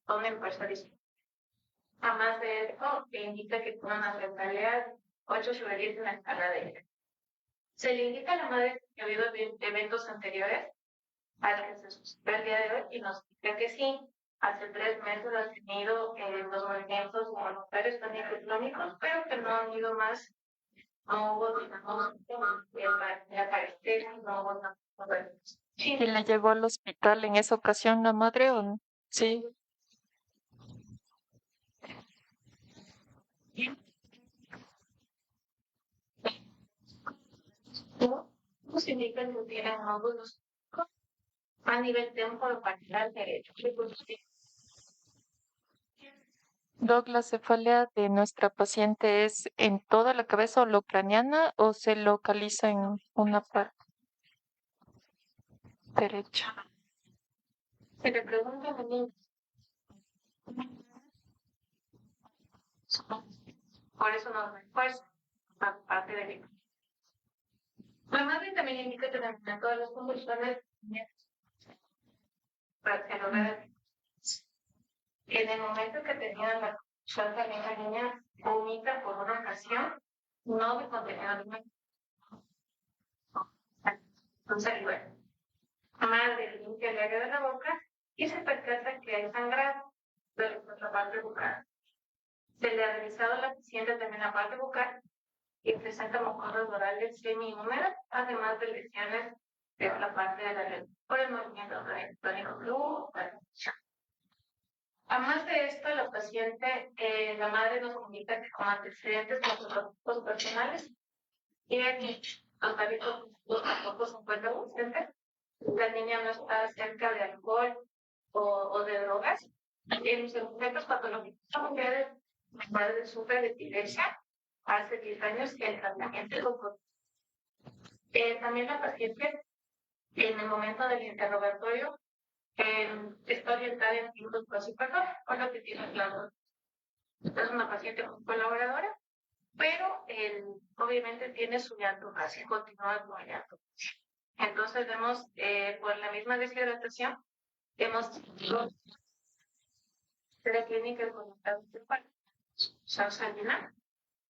A: tomen fuerza disminuida. Además de esto, que indica que tiene una mentalidad 8 sobre 10 en la escala de ella. Se le indica a la madre que ha habido eventos anteriores al que se suscitó el día de hoy y nos dice que sí, hace 3 meses ha tenido los movimientos voluntarios también clónicos, pero que no han ido más, no hubo la parestesia, no hubo nada.
E: ¿Y le llevó al hospital en esa ocasión la madre o no? Sí.
A: No significa que tienen nódulos a nivel temporopapilar derecho.
E: Doc, ¿la cefalea de nuestra paciente es en toda la cabeza holocraniana o se localiza en una parte derecha?
A: Se le pregunta a la niña. Por eso no refuerza la parte de la madre también indica que también todas las convulsiones para que no vean. En el momento que tenía la convulsión también la niña vomita por una ocasión, no de contenido alimenticio. Entonces, bueno, la madre limpia el área de la boca y se percata que hay sangrado de la otra parte bucal. Se le ha revisado a la paciente también la parte bucal y presenta mucosas orales semi-húmedas, además de lesiones de la parte de la lengua por el movimiento del tónico flujo. Además de esto, la paciente, la madre nos comunica que con antecedentes patológicos personales y que los hábitos tampoco se encuentran ausentes. La niña no está cerca de alcohol o de drogas. En los efectos patológicos familiares, la madre sufre de epilepsia hace 10 años que el tratamiento lo también la paciente, en el momento del interrogatorio, está orientada en tiempos pros por lo que tiene claro. Es una paciente muy colaboradora, pero obviamente tiene su llanto casi continúa con el llanto. Entonces vemos, por la misma deshidratación, hemos tenido la clínica con salina,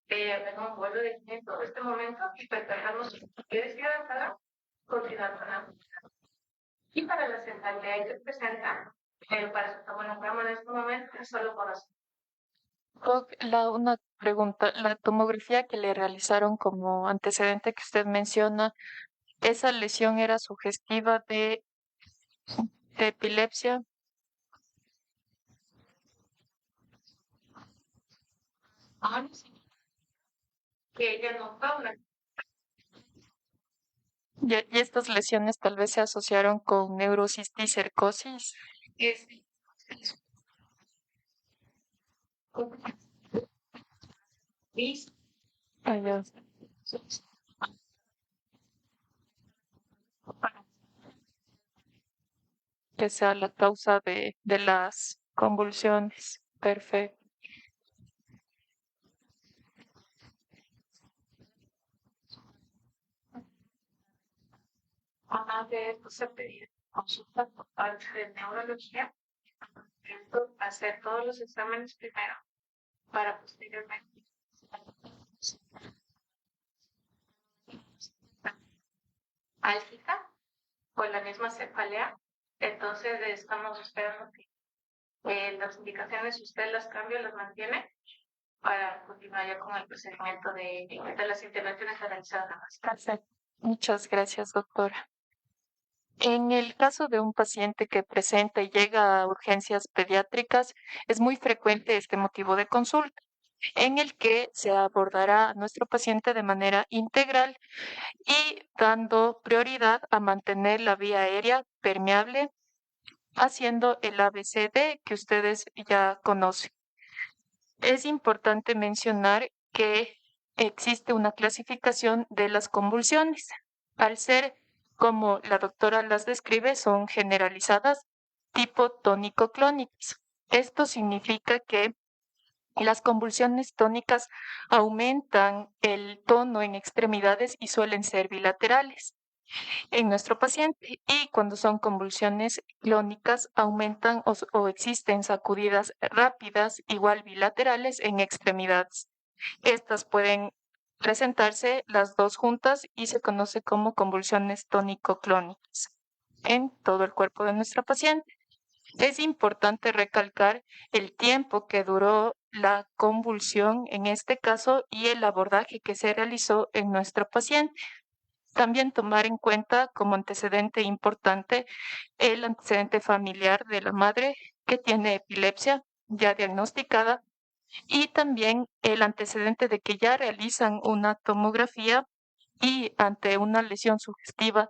A: un vuelo de en todo este momento y percatamos que deshidratada continuar con la. Y para la centralidad que presenta, el paracetamol en este momento es solo corazón.
E: Doc, una pregunta, la tomografía que le realizaron como antecedente que usted menciona, ¿esa lesión era sugestiva de epilepsia?
A: Ahora sí, que ella no habla.
E: Y estas lesiones tal vez se asociaron con neurocisticercosis.
A: Es, es,
E: Ah, ya. Que sea la causa de las convulsiones. Perfecto.
A: Además de esto, se pedía consulta por parte de neurología, hacer todos los exámenes primero para posteriormente álgica o la misma cefalea. Entonces estamos esperando que las indicaciones usted las cambia, las mantiene para continuar ya con el procedimiento de las intervenciones realizadas.
E: Perfecto. Muchas gracias, doctora. En el caso de un paciente que presenta y llega a urgencias pediátricas, es muy frecuente este motivo de consulta, en el que se abordará a nuestro paciente de manera integral y dando prioridad a mantener la vía aérea permeable, haciendo el ABCD que ustedes ya conocen. Es importante mencionar que existe una clasificación de las convulsiones. Al ser, como la doctora las describe, son generalizadas tipo tónico-clónicas. Esto significa que las convulsiones tónicas aumentan el tono en extremidades y suelen ser bilaterales en nuestro paciente, y cuando son convulsiones clónicas aumentan o existen sacudidas rápidas, igual bilaterales en extremidades. Estas pueden presentarse las dos juntas y se conoce como convulsiones tónico-clónicas en todo el cuerpo de nuestra paciente. Es importante recalcar el tiempo que duró la convulsión en este caso y el abordaje que se realizó en nuestro paciente. También tomar en cuenta como antecedente importante el antecedente familiar de la madre que tiene epilepsia ya diagnosticada, y también el antecedente de que ya realizan una tomografía y ante una lesión sugestiva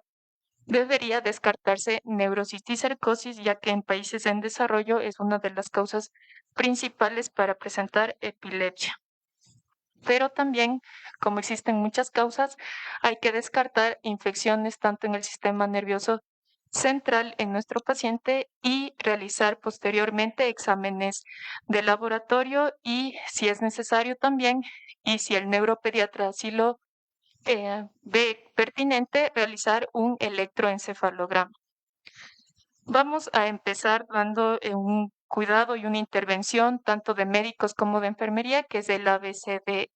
E: debería descartarse neurocisticercosis, ya que en países en desarrollo es una de las causas principales para presentar epilepsia. Pero también, como existen muchas causas, hay que descartar infecciones tanto en el sistema nervioso central en nuestro paciente y realizar posteriormente exámenes de laboratorio y, si es necesario también, y si el neuropediatra así lo ve pertinente, realizar un electroencefalograma. Vamos a empezar dando un cuidado y una intervención tanto de médicos como de enfermería, que es el ABCDE.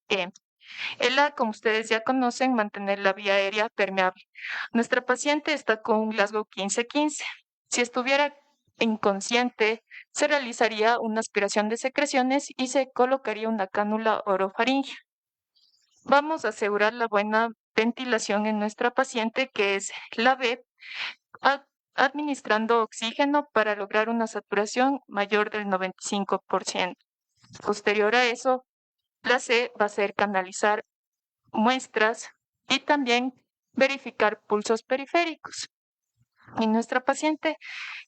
E: El A, como ustedes ya conocen, mantener la vía aérea permeable. Nuestra paciente está con un Glasgow 15-15. Si estuviera inconsciente, se realizaría una aspiración de secreciones y se colocaría una cánula orofaringea. Vamos a asegurar la buena ventilación en nuestra paciente, que es la B, administrando oxígeno para lograr una saturación mayor del 95%. Posterior a eso, la C va a ser canalizar muestras y también verificar pulsos periféricos en nuestra paciente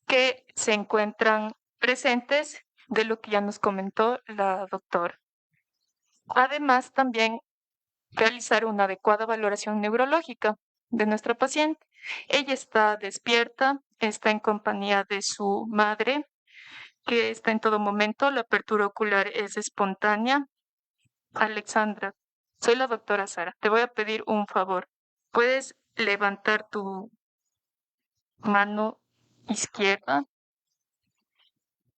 E: que se encuentran presentes de lo que ya nos comentó la doctora. Además, también realizar una adecuada valoración neurológica de nuestra paciente. Ella está despierta, está en compañía de su madre, que está en todo momento. La apertura ocular es espontánea. Alexandra, soy la doctora Sara. Te voy a pedir un favor. ¿Puedes levantar tu mano izquierda?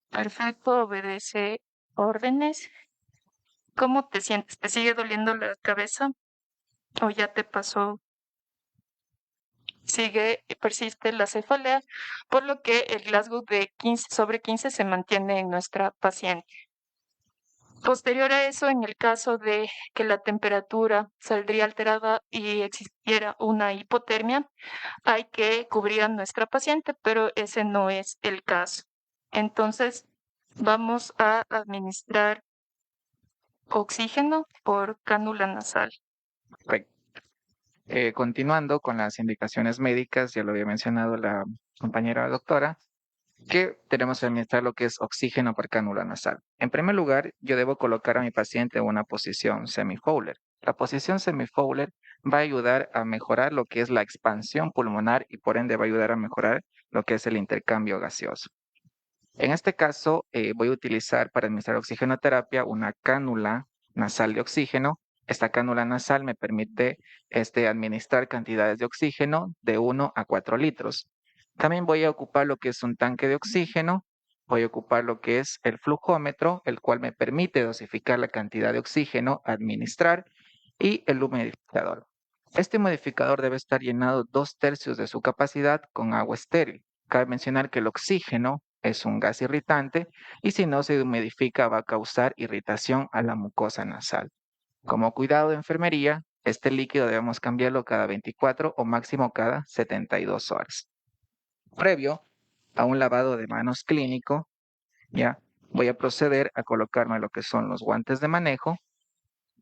E: Perfecto, obedece órdenes. ¿Cómo te sientes? ¿Te sigue doliendo la cabeza? ¿O ya te pasó? Persiste la cefalea, por lo que el Glasgow de 15/15 se mantiene en nuestra paciente. Posterior a eso, en el caso de que la temperatura saldría alterada y existiera una hipotermia, hay que cubrir a nuestra paciente, pero ese no es el caso. Entonces, vamos a administrar oxígeno por cánula nasal.
D: Correcto. Continuando con las indicaciones médicas, ya lo había mencionado la compañera doctora, que tenemos que administrar lo que es oxígeno por cánula nasal. En primer lugar, yo debo colocar a mi paciente en una posición semi-Fowler. La posición semi-Fowler va a ayudar a mejorar lo que es la expansión pulmonar y por ende va a ayudar a mejorar lo que es el intercambio gaseoso. En este caso, voy a utilizar para administrar oxigenoterapia una cánula nasal de oxígeno esta cánula nasal me permite administrar cantidades de oxígeno de 1 a 4 litros. También voy a ocupar lo que es un tanque de oxígeno, voy a ocupar lo que es el flujómetro, el cual me permite dosificar la cantidad de oxígeno a administrar, y el humidificador. Este humidificador debe estar llenado 2/3 de su capacidad con agua estéril. Cabe mencionar que el oxígeno es un gas irritante y si no se humidifica va a causar irritación a la mucosa nasal. Como cuidado de enfermería, este líquido debemos cambiarlo cada 24 o máximo cada 72 horas. Previo a un lavado de manos clínico, ya voy a proceder a colocarme lo que son los guantes de manejo,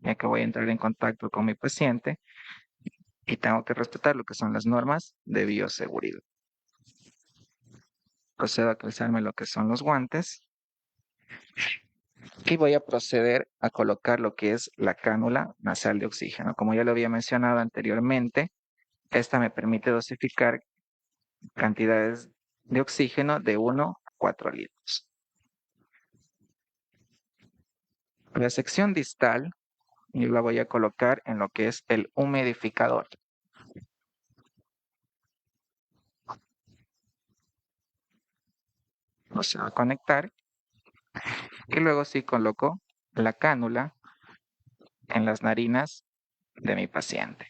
D: ya que voy a entrar en contacto con mi paciente y tengo que respetar lo que son las normas de bioseguridad. Procedo a calzarme lo que son los guantes y voy a proceder a colocar lo que es la cánula nasal de oxígeno. Como ya lo había mencionado anteriormente, esta me permite dosificar cantidades de oxígeno de 1 a 4 litros. La sección distal yo la voy a colocar en lo que es el humidificador. Se va a conectar y luego sí coloco la cánula en las narinas de mi paciente.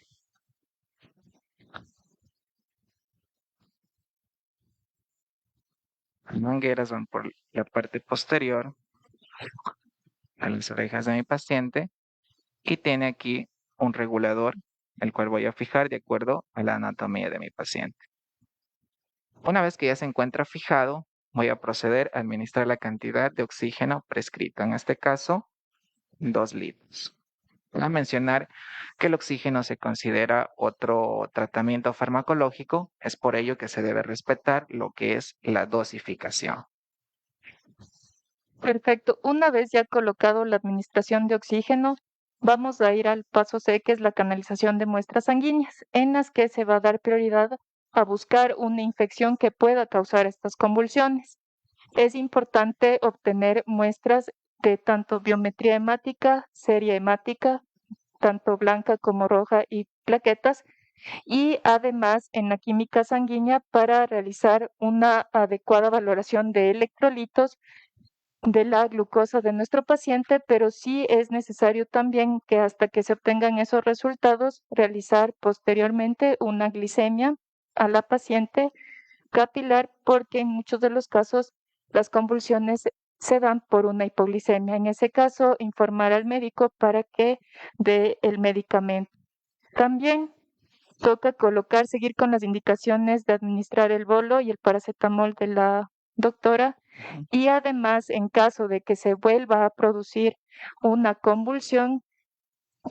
D: Las mangueras van por la parte posterior a las orejas de mi paciente y tiene aquí un regulador, el cual voy a fijar de acuerdo a la anatomía de mi paciente. Una vez que ya se encuentra fijado, voy a proceder a administrar la cantidad de oxígeno prescrito, en este caso 2 litros. Voy a mencionar que el oxígeno se considera otro tratamiento farmacológico, es por ello que se debe respetar lo que es la dosificación.
E: Perfecto. Una vez ya colocado la administración de oxígeno, vamos a ir al paso C, que es la canalización de muestras sanguíneas, en las que se va a dar prioridad a buscar una infección que pueda causar estas convulsiones. Es importante obtener muestras de tanto biometría hemática, serie hemática, tanto blanca como roja y plaquetas, y además en la química sanguínea para realizar una adecuada valoración de electrolitos de la glucosa de nuestro paciente, pero sí es necesario también que hasta que se obtengan esos resultados, realizar posteriormente una glicemia a la paciente capilar, porque en muchos de los casos las convulsiones se dan por una hipoglicemia. En ese caso, informar al médico para que dé el medicamento. También toca seguir con las indicaciones de administrar el bolo y el paracetamol de la doctora, y además, en caso de que se vuelva a producir una convulsión,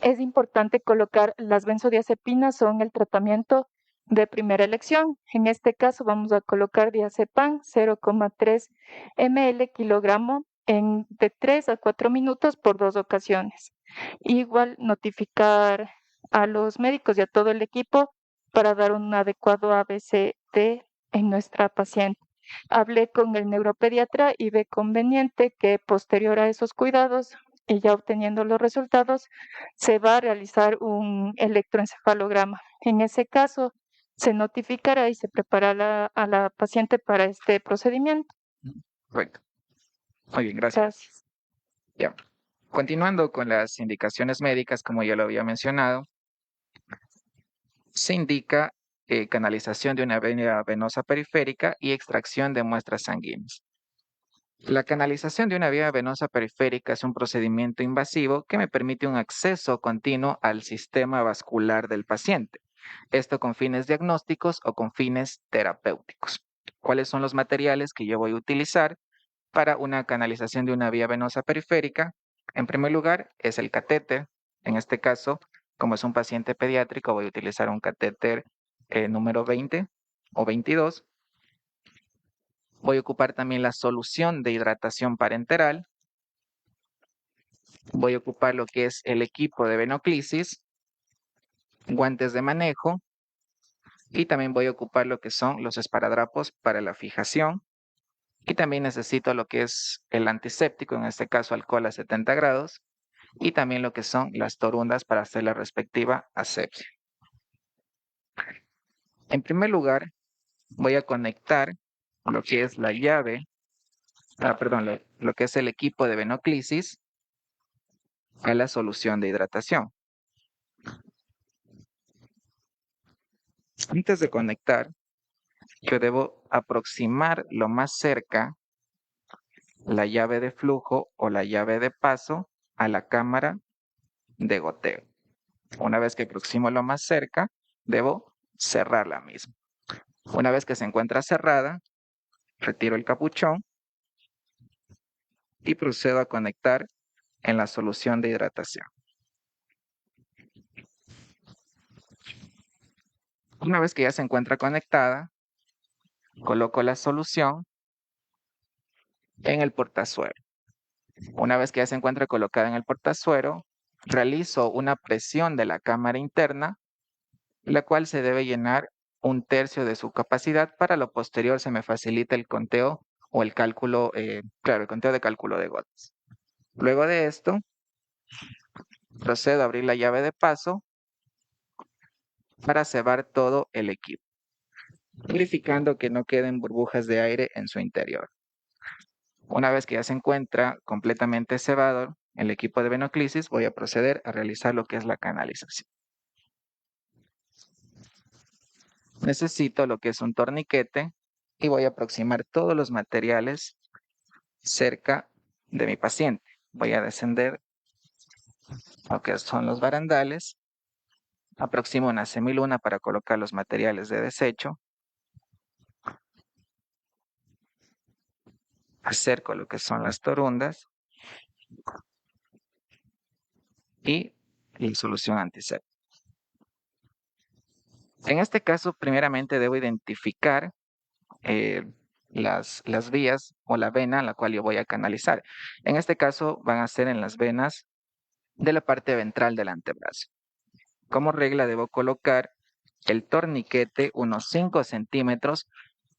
E: es importante colocar las benzodiazepinas, son el tratamiento de primera elección. En este caso vamos a colocar diazepam 0,3 ml kilogramo de 3 a 4 minutos por 2 ocasiones. Igual notificar a los médicos y a todo el equipo para dar un adecuado ABCD en nuestra paciente. Hablé con el neuropediatra y ve conveniente que posterior a esos cuidados y ya obteniendo los resultados, se va a realizar un electroencefalograma. En ese caso, se notificará y se prepara a la paciente para este procedimiento.
D: Correcto. Muy bien, gracias.
E: Gracias.
D: Ya. Continuando con las indicaciones médicas, como ya lo había mencionado, se indica canalización de una vena venosa periférica y extracción de muestras sanguíneas. La canalización de una vía venosa periférica es un procedimiento invasivo que me permite un acceso continuo al sistema vascular del paciente. Esto con fines diagnósticos o con fines terapéuticos. ¿Cuáles son los materiales que yo voy a utilizar para una canalización de una vía venosa periférica? En primer lugar, es el catéter. En este caso, como es un paciente pediátrico, voy a utilizar un catéter número 20 o 22. Voy a ocupar también la solución de hidratación parenteral. Voy a ocupar lo que es el equipo de venoclisis, guantes de manejo y también voy a ocupar lo que son los esparadrapos para la fijación. Y también necesito lo que es el antiséptico, en este caso alcohol a 70 grados, y también lo que son las torundas para hacer la respectiva asepsia. En primer lugar, voy a conectar lo que es la llave, lo que es el equipo de venoclisis a la solución de hidratación. Antes de conectar, yo debo aproximar lo más cerca la llave de flujo o la llave de paso a la cámara de goteo. Una vez que aproximo lo más cerca, debo cerrar la misma. Una vez que se encuentra cerrada, retiro el capuchón y procedo a conectar en la solución de hidratación. Una vez que ya se encuentra conectada, coloco la solución en el portazuelo. Una vez que ya se encuentra colocada en el portazuelo, realizo una presión de la cámara interna, la cual se debe llenar 1/3 de su capacidad. Para lo posterior se me facilita el conteo o el cálculo, el conteo de cálculo de gotas. Luego de esto, procedo a abrir la llave de paso para cebar todo el equipo, verificando que no queden burbujas de aire en su interior. Una vez que ya se encuentra completamente cebado el equipo de venoclisis, voy a proceder a realizar lo que es la canalización. Necesito lo que es un torniquete y voy a aproximar todos los materiales cerca de mi paciente. Voy a descender lo que son los barandales, aproximo una semiluna para colocar los materiales de desecho, acerco lo que son las torundas y la solución antiséptica. En este caso, primeramente debo identificar las vías o la vena a la cual yo voy a canalizar. En este caso van a ser en las venas de la parte ventral del antebrazo. Como regla debo colocar el torniquete unos 5 centímetros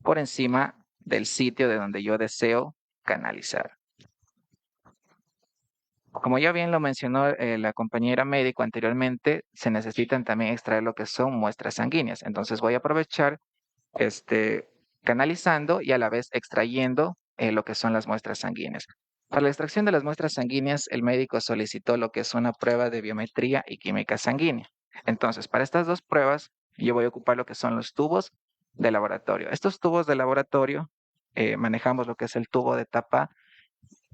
D: por encima del sitio de donde yo deseo canalizar. Como ya bien lo mencionó la compañera médico anteriormente, se necesitan también extraer lo que son muestras sanguíneas. Entonces voy a aprovechar canalizando y a la vez extrayendo lo que son las muestras sanguíneas. Para la extracción de las muestras sanguíneas, el médico solicitó lo que es una prueba de biometría y química sanguínea. Entonces, para estas dos pruebas, yo voy a ocupar lo que son los tubos de laboratorio. Estos tubos de laboratorio, manejamos lo que es el tubo de tapa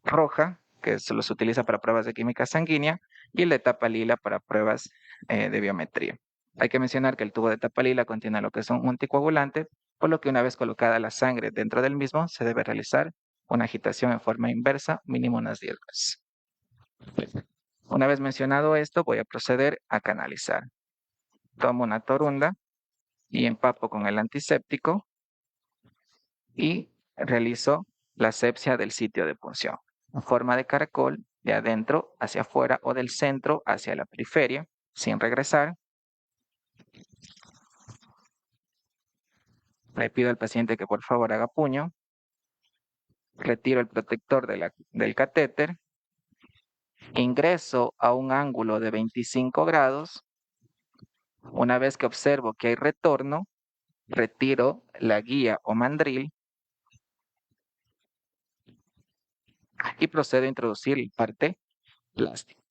D: roja, que se los utiliza para pruebas de química sanguínea, y el de tapa lila para pruebas de biometría. Hay que mencionar que el tubo de tapa lila contiene lo que es un anticoagulante, por lo que una vez colocada la sangre dentro del mismo, se debe realizar una agitación en forma inversa, mínimo unas 10 veces. Una vez mencionado esto, voy a proceder a canalizar. Tomo una torunda y empapo con el antiséptico y realizo la asepsia del sitio de punción en forma de caracol, de adentro hacia afuera o del centro hacia la periferia, sin regresar. Le pido al paciente que por favor haga puño. Retiro el protector del catéter. Ingreso a un ángulo de 25 grados. Una vez que observo que hay retorno, retiro la guía o mandril y procedo a introducir la parte plástica.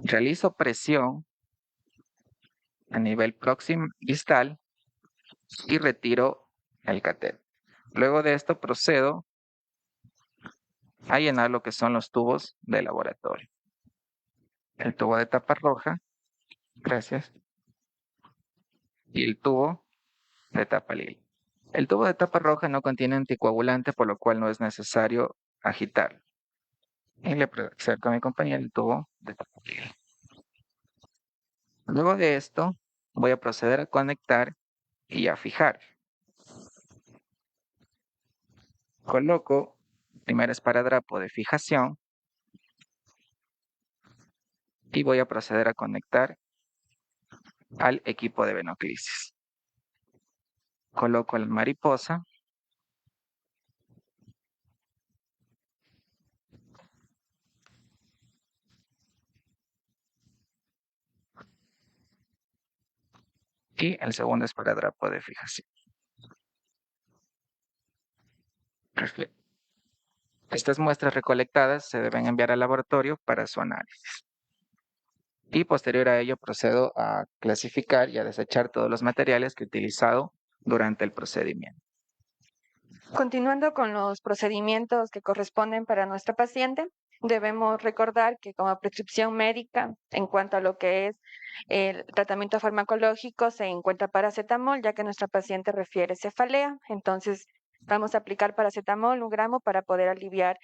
D: Realizo presión a nivel próximo distal y retiro el catéter. Luego de esto procedo a llenar lo que son los tubos de laboratorio. El tubo de tapa roja, gracias, y el tubo de tapa lila. El tubo de tapa roja no contiene anticoagulante, por lo cual no es necesario agitarlo. Y le acerco a mi compañero el tubo de tapa lila. Luego de esto, voy a proceder a conectar y a fijar. Coloco el primer esparadrapo de fijación y voy a proceder a conectar al equipo de venoclisis. Coloco la mariposa Y el segundo esparadrapo de fijación. Perfecto. Estas muestras recolectadas se deben enviar al laboratorio para su análisis. Y posterior a ello procedo a clasificar y a desechar todos los materiales que he utilizado durante el procedimiento.
E: Continuando con los procedimientos que corresponden para nuestra paciente, debemos recordar que como prescripción médica, en cuanto a lo que es el tratamiento farmacológico, se encuentra paracetamol, ya que nuestra paciente refiere cefalea. Entonces, vamos a aplicar paracetamol 1 gramo para poder aliviar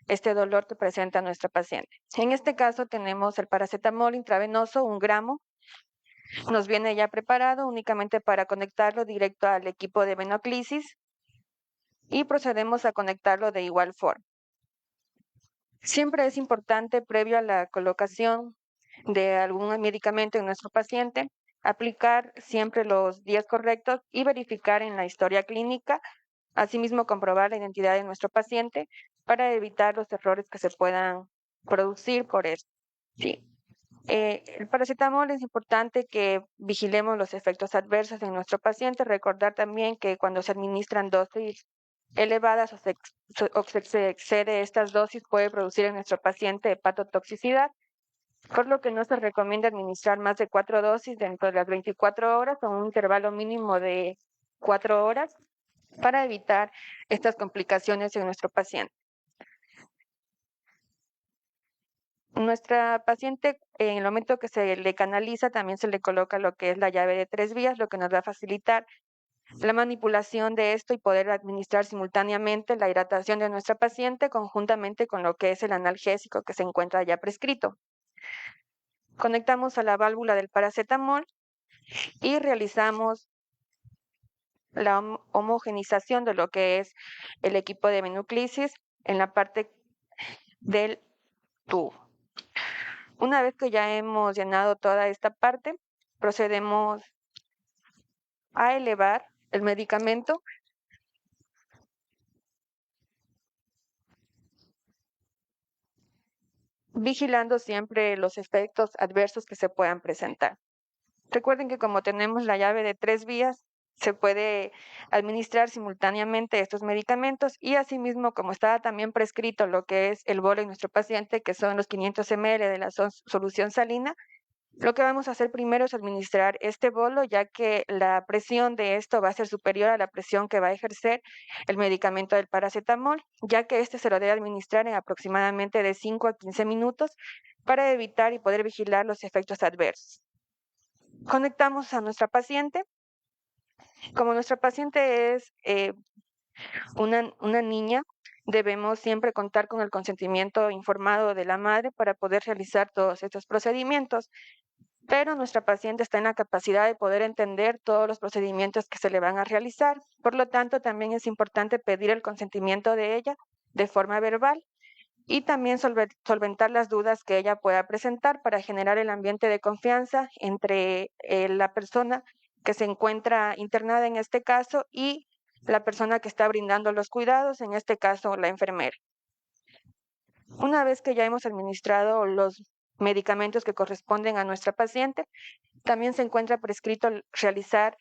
E: este dolor que presenta nuestra paciente. En este caso tenemos el paracetamol intravenoso 1 gramo. Nos viene ya preparado únicamente para conectarlo directo al equipo de venoclisis y procedemos a conectarlo de igual forma. Siempre es importante, previo a la colocación de algún medicamento en nuestro paciente, aplicar siempre los días correctos y verificar en la historia clínica, asimismo comprobar la identidad de nuestro paciente para evitar los errores que se puedan producir por esto. Sí. El paracetamol es importante que vigilemos los efectos adversos en nuestro paciente. Recordar también que cuando se administran dosis elevadas o se excede estas dosis puede producir en nuestro paciente hepatotoxicidad, por lo que no se recomienda administrar más de 4 dosis dentro de las 24 horas o un intervalo mínimo de 4 horas para evitar estas complicaciones en nuestro paciente. Nuestra paciente, en el momento que se le canaliza, también se le coloca lo que es la llave de 3 vías, lo que nos va a facilitar la manipulación de esto y poder administrar simultáneamente la hidratación de nuestra paciente conjuntamente con lo que es el analgésico que se encuentra ya prescrito. Conectamos a la válvula del paracetamol y realizamos la homogenización de lo que es el equipo de venoclisis en la parte del tubo. Una vez que ya hemos llenado toda esta parte, procedemos a elevar el medicamento vigilando siempre los efectos adversos que se puedan presentar. Recuerden que como tenemos la llave de 3 vías, se puede administrar simultáneamente estos medicamentos y asimismo, como estaba también prescrito lo que es el bolo en nuestro paciente, que son los 500 ml de la solución salina, lo que vamos a hacer primero es administrar este bolo, ya que la presión de esto va a ser superior a la presión que va a ejercer el medicamento del paracetamol, ya que este se lo debe administrar en aproximadamente de 5 a 15 minutos para evitar y poder vigilar los efectos adversos. Conectamos a nuestra paciente. Como nuestra paciente es una niña, debemos siempre contar con el consentimiento informado de la madre para poder realizar todos estos procedimientos. Pero nuestra paciente está en la capacidad de poder entender todos los procedimientos que se le van a realizar. Por lo tanto, también es importante pedir el consentimiento de ella de forma verbal y también solventar las dudas que ella pueda presentar para generar el ambiente de confianza entre la persona que se encuentra internada en este caso y la persona que está brindando los cuidados, en este caso la enfermera. Una vez que ya hemos administrado los medicamentos que corresponden a nuestra paciente, también se encuentra prescrito realizar,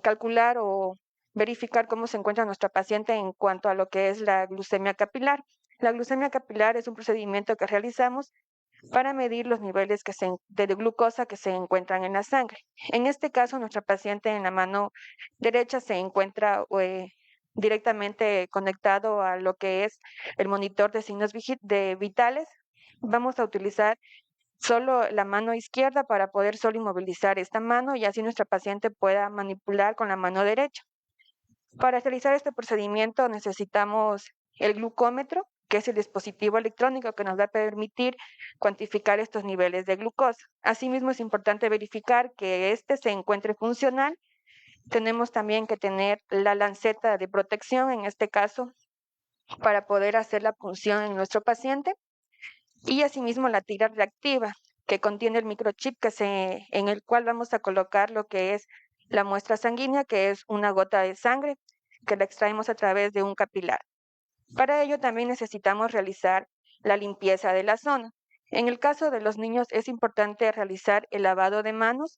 E: calcular o verificar cómo se encuentra nuestra paciente en cuanto a lo que es la glucemia capilar. La glucemia capilar es un procedimiento que realizamos para medir los niveles de glucosa que se encuentran en la sangre. En este caso, nuestra paciente en la mano derecha se encuentra directamente conectado a lo que es el monitor de signos vitales. Vamos a utilizar solo la mano izquierda para poder solo inmovilizar esta mano y así nuestra paciente pueda manipular con la mano derecha. Para realizar este procedimiento necesitamos el glucómetro, que es el dispositivo electrónico que nos va a permitir cuantificar estos niveles de glucosa. Asimismo, es importante verificar que este se encuentre funcional. Tenemos también que tener la lanceta de protección, en este caso, para poder hacer la punción en nuestro paciente. Y asimismo la tira reactiva, que contiene el microchip en el cual vamos a colocar lo que es la muestra sanguínea, que es una gota de sangre que la extraemos a través de un capilar. Para ello también necesitamos realizar la limpieza de la zona. En el caso de los niños es importante realizar el lavado de manos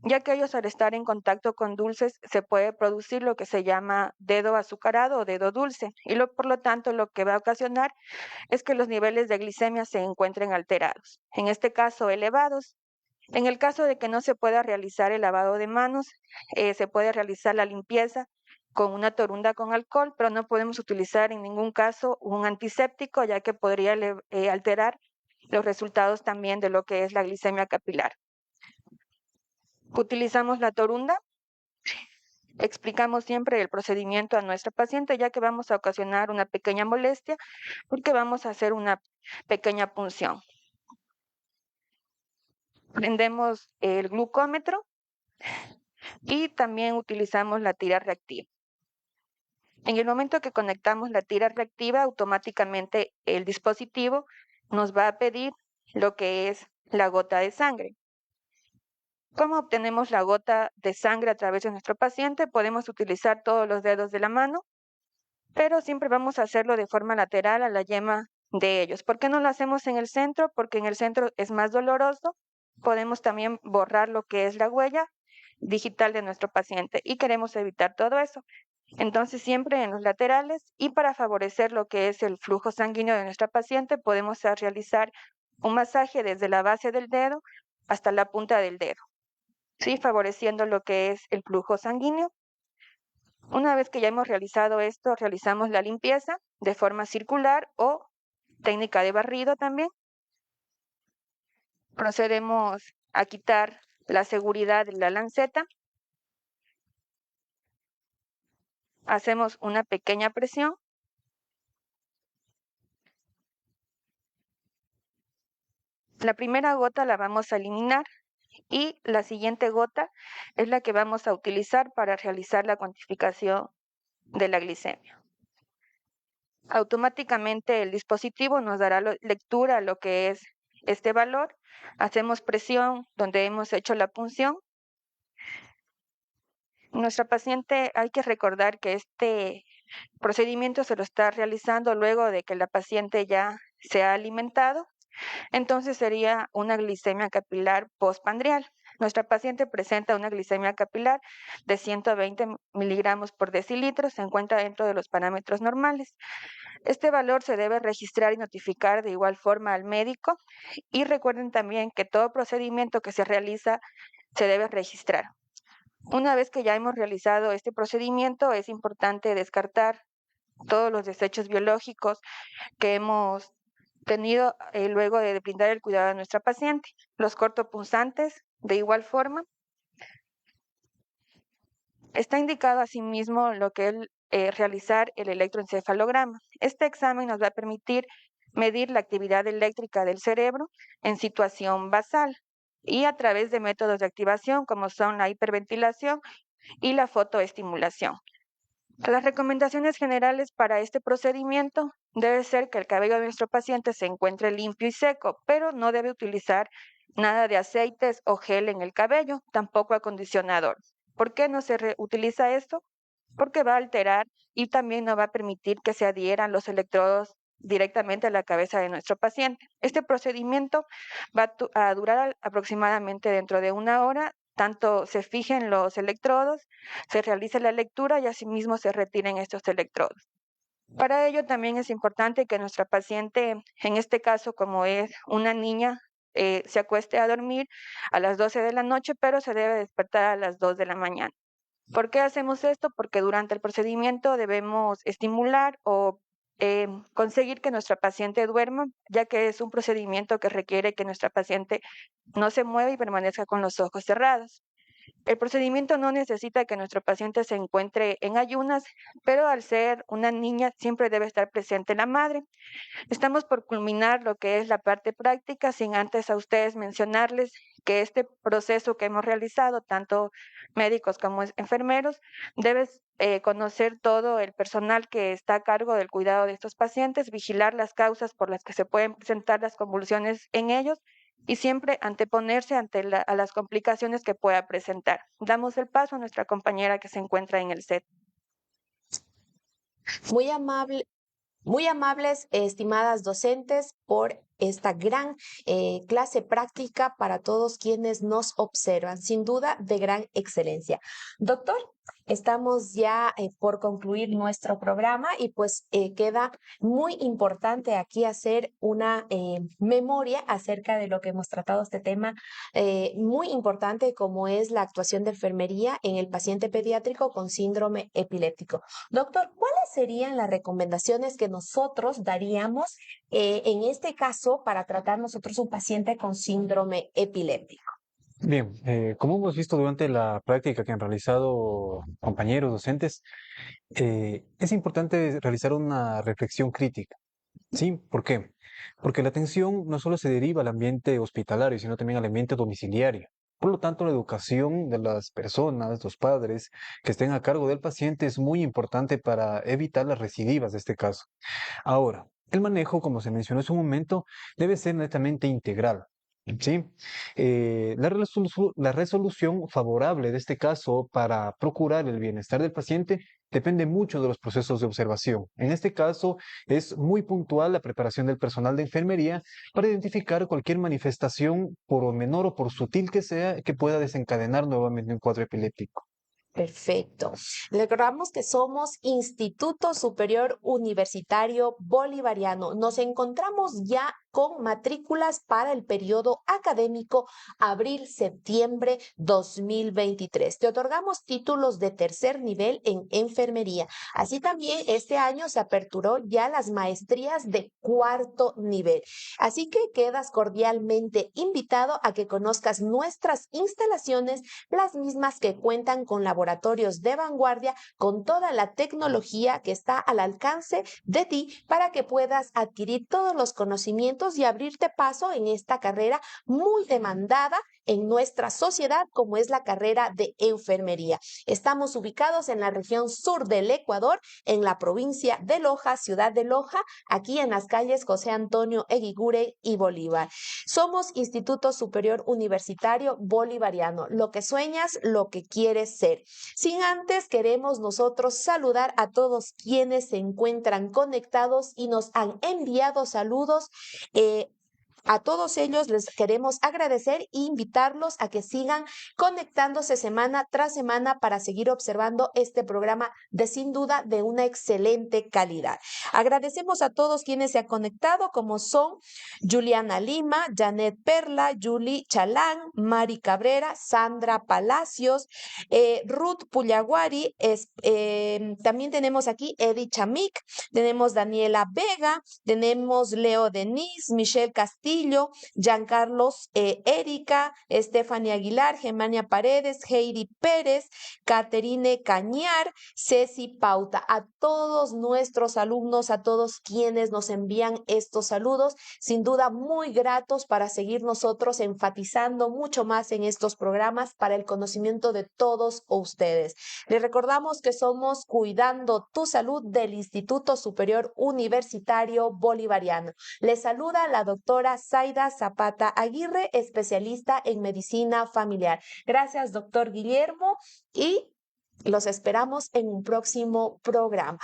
F: ya que ellos al estar en contacto con dulces se puede producir lo que se llama dedo azucarado o dedo dulce, y por lo tanto lo que va a ocasionar es que los niveles de glicemia se encuentren alterados, en este caso elevados. En el caso de que no se pueda realizar el lavado de manos, se puede realizar la limpieza con una torunda con alcohol, pero no podemos utilizar en ningún caso un antiséptico, ya que podría alterar los resultados también de lo que es la glicemia capilar. Utilizamos la torunda, explicamos siempre el procedimiento a nuestra paciente, ya que vamos a ocasionar una pequeña molestia porque vamos a hacer una pequeña punción. Prendemos el glucómetro y también utilizamos la tira reactiva. En el momento que conectamos la tira reactiva, automáticamente el dispositivo nos va a pedir lo que es la gota de sangre. ¿Cómo obtenemos la gota de sangre a través de nuestro paciente? Podemos utilizar todos los dedos de la mano, pero siempre vamos a hacerlo de forma lateral a la yema de ellos. ¿Por qué no lo hacemos en el centro? Porque en el centro es más doloroso. Podemos también borrar lo que es la huella digital de nuestro paciente y queremos evitar todo eso. Entonces, siempre en los laterales, y para favorecer lo que es el flujo sanguíneo de nuestra paciente, podemos realizar un masaje desde la base del dedo hasta la punta del dedo, ¿sí? Favoreciendo lo que es el flujo sanguíneo. Una vez que ya hemos realizado esto, realizamos la limpieza de forma circular o técnica de barrido también. Procedemos a quitar la seguridad de la lanceta. Hacemos una pequeña presión. La primera gota la vamos a eliminar y la siguiente gota es la que vamos a utilizar para realizar la cuantificación de la glicemia. Automáticamente el dispositivo nos dará lectura a lo que es este valor. Hacemos presión donde hemos hecho la punción. Nuestra paciente, hay que recordar que este procedimiento se lo está realizando luego de que la paciente ya se ha alimentado. Entonces sería una glicemia capilar postprandial. Nuestra paciente presenta una glicemia capilar de 120 miligramos por decilitro, se encuentra dentro de los parámetros normales. Este valor se debe registrar y notificar de igual forma al médico, y recuerden también que todo procedimiento que se realiza se debe registrar. Una vez que ya hemos realizado este procedimiento, es importante descartar todos los desechos biológicos que hemos tenido luego de brindar el cuidado a nuestra paciente. Los cortopunzantes, de igual forma. Está indicado asimismo lo que es realizar el electroencefalograma. Este examen nos va a permitir medir la actividad eléctrica del cerebro en situación basal y a través de métodos de activación como son la hiperventilación y la fotoestimulación. Las recomendaciones generales para este procedimiento debe ser que el cabello de nuestro paciente se encuentre limpio y seco, pero no debe utilizar nada de aceites o gel en el cabello, tampoco acondicionador. ¿Por qué no se utiliza esto? Porque va a alterar y también no va a permitir que se adhieran los electrodos directamente a la cabeza de nuestro paciente. Este procedimiento va a durar aproximadamente dentro de 1 hora. Tanto se fijen los electrodos, se realice la lectura y asimismo se retiren estos electrodos. Para ello también es importante que nuestra paciente, en este caso como es una niña, se acueste a dormir a las 12 de la noche, pero se debe despertar a las 2 de la mañana. ¿Por qué hacemos esto? Porque durante el procedimiento debemos estimular o conseguir que nuestra paciente duerma, ya que es un procedimiento que requiere que nuestra paciente no se mueva y permanezca con los ojos cerrados. El procedimiento no necesita que nuestro paciente se encuentre en ayunas, pero al ser una niña siempre debe estar presente la madre. Estamos por culminar lo que es la parte práctica, sin antes a ustedes mencionarles que este proceso que hemos realizado, tanto médicos como enfermeros, debes conocer todo el personal que está a cargo del cuidado de estos pacientes, vigilar las causas por las que se pueden presentar las convulsiones en ellos y siempre anteponerse a las complicaciones que pueda presentar. Damos el paso a nuestra compañera que se encuentra en el set.
B: Muy amables, estimadas docentes, por esta gran clase práctica para todos quienes nos observan. Sin duda, de gran excelencia. Doctor, estamos ya por concluir nuestro programa y pues queda muy importante aquí hacer una memoria acerca de lo que hemos tratado este tema muy importante como es la actuación de enfermería en el paciente pediátrico con síndrome epiléptico. Doctor, ¿cuáles serían las recomendaciones que nosotros daríamos en este caso para tratar nosotros un paciente con síndrome epiléptico?
C: Bien, como hemos visto durante la práctica que han realizado compañeros docentes, es importante realizar una reflexión crítica. ¿Sí? ¿Por qué? Porque la atención no solo se deriva al ambiente hospitalario, sino también al ambiente domiciliario. Por lo tanto, la educación de las personas, los padres que estén a cargo del paciente es muy importante para evitar las recidivas de este caso. Ahora, el manejo, como se mencionó hace un momento, debe ser netamente integral. ¿Sí? La resolución favorable de este caso para procurar el bienestar del paciente depende mucho de los procesos de observación. En este caso, es muy puntual la preparación del personal de enfermería para identificar cualquier manifestación, por menor o por sutil que sea, que pueda desencadenar nuevamente un cuadro epiléptico.
B: Perfecto. Recordamos que somos Instituto Superior Universitario Bolivariano. Nos encontramos ya con matrículas para el periodo académico abril-septiembre 2023. Te otorgamos títulos de tercer nivel en enfermería. Así también este año se aperturó ya las maestrías de cuarto nivel. Así que quedas cordialmente invitado a que conozcas nuestras instalaciones, las mismas que cuentan con laboratorios de vanguardia, con toda la tecnología que está al alcance de ti para que puedas adquirir todos los conocimientos y abrirte paso en esta carrera muy demandada en nuestra sociedad, como es la carrera de enfermería. Estamos ubicados en la región sur del Ecuador, en la provincia de Loja, ciudad de Loja, aquí en las calles José Antonio Eguiguren y Bolívar. Somos Instituto Superior Universitario Bolivariano. Lo que sueñas, lo que quieres ser. Sin antes, queremos nosotros saludar a todos quienes se encuentran conectados y nos han enviado saludos. A todos ellos les queremos agradecer e invitarlos a que sigan conectándose semana tras semana para seguir observando este programa de sin duda de una excelente calidad. Agradecemos a todos quienes se han conectado, como son Juliana Lima, Janet Perla, Julie Chalán, Mari Cabrera, Sandra Palacios, Ruth Puyaguari, también tenemos aquí Eddie Chamic, tenemos Daniela Vega, tenemos Leo Denis, Michelle Castillo, Giancarlos Erika, Stephanie Aguilar, Germania Paredes, Heidi Pérez, Caterine Cañar, Ceci Pauta. A todos nuestros alumnos, a todos quienes nos envían estos saludos, sin duda muy gratos para seguir nosotros enfatizando mucho más en estos programas para el conocimiento de todos ustedes. Les recordamos que somos Cuidando tu Salud del Instituto Superior Universitario Bolivariano. Les saluda la doctora Zaida Zapata Aguirre, especialista en medicina familiar. Gracias, doctor Guillermo, y los esperamos en un próximo programa.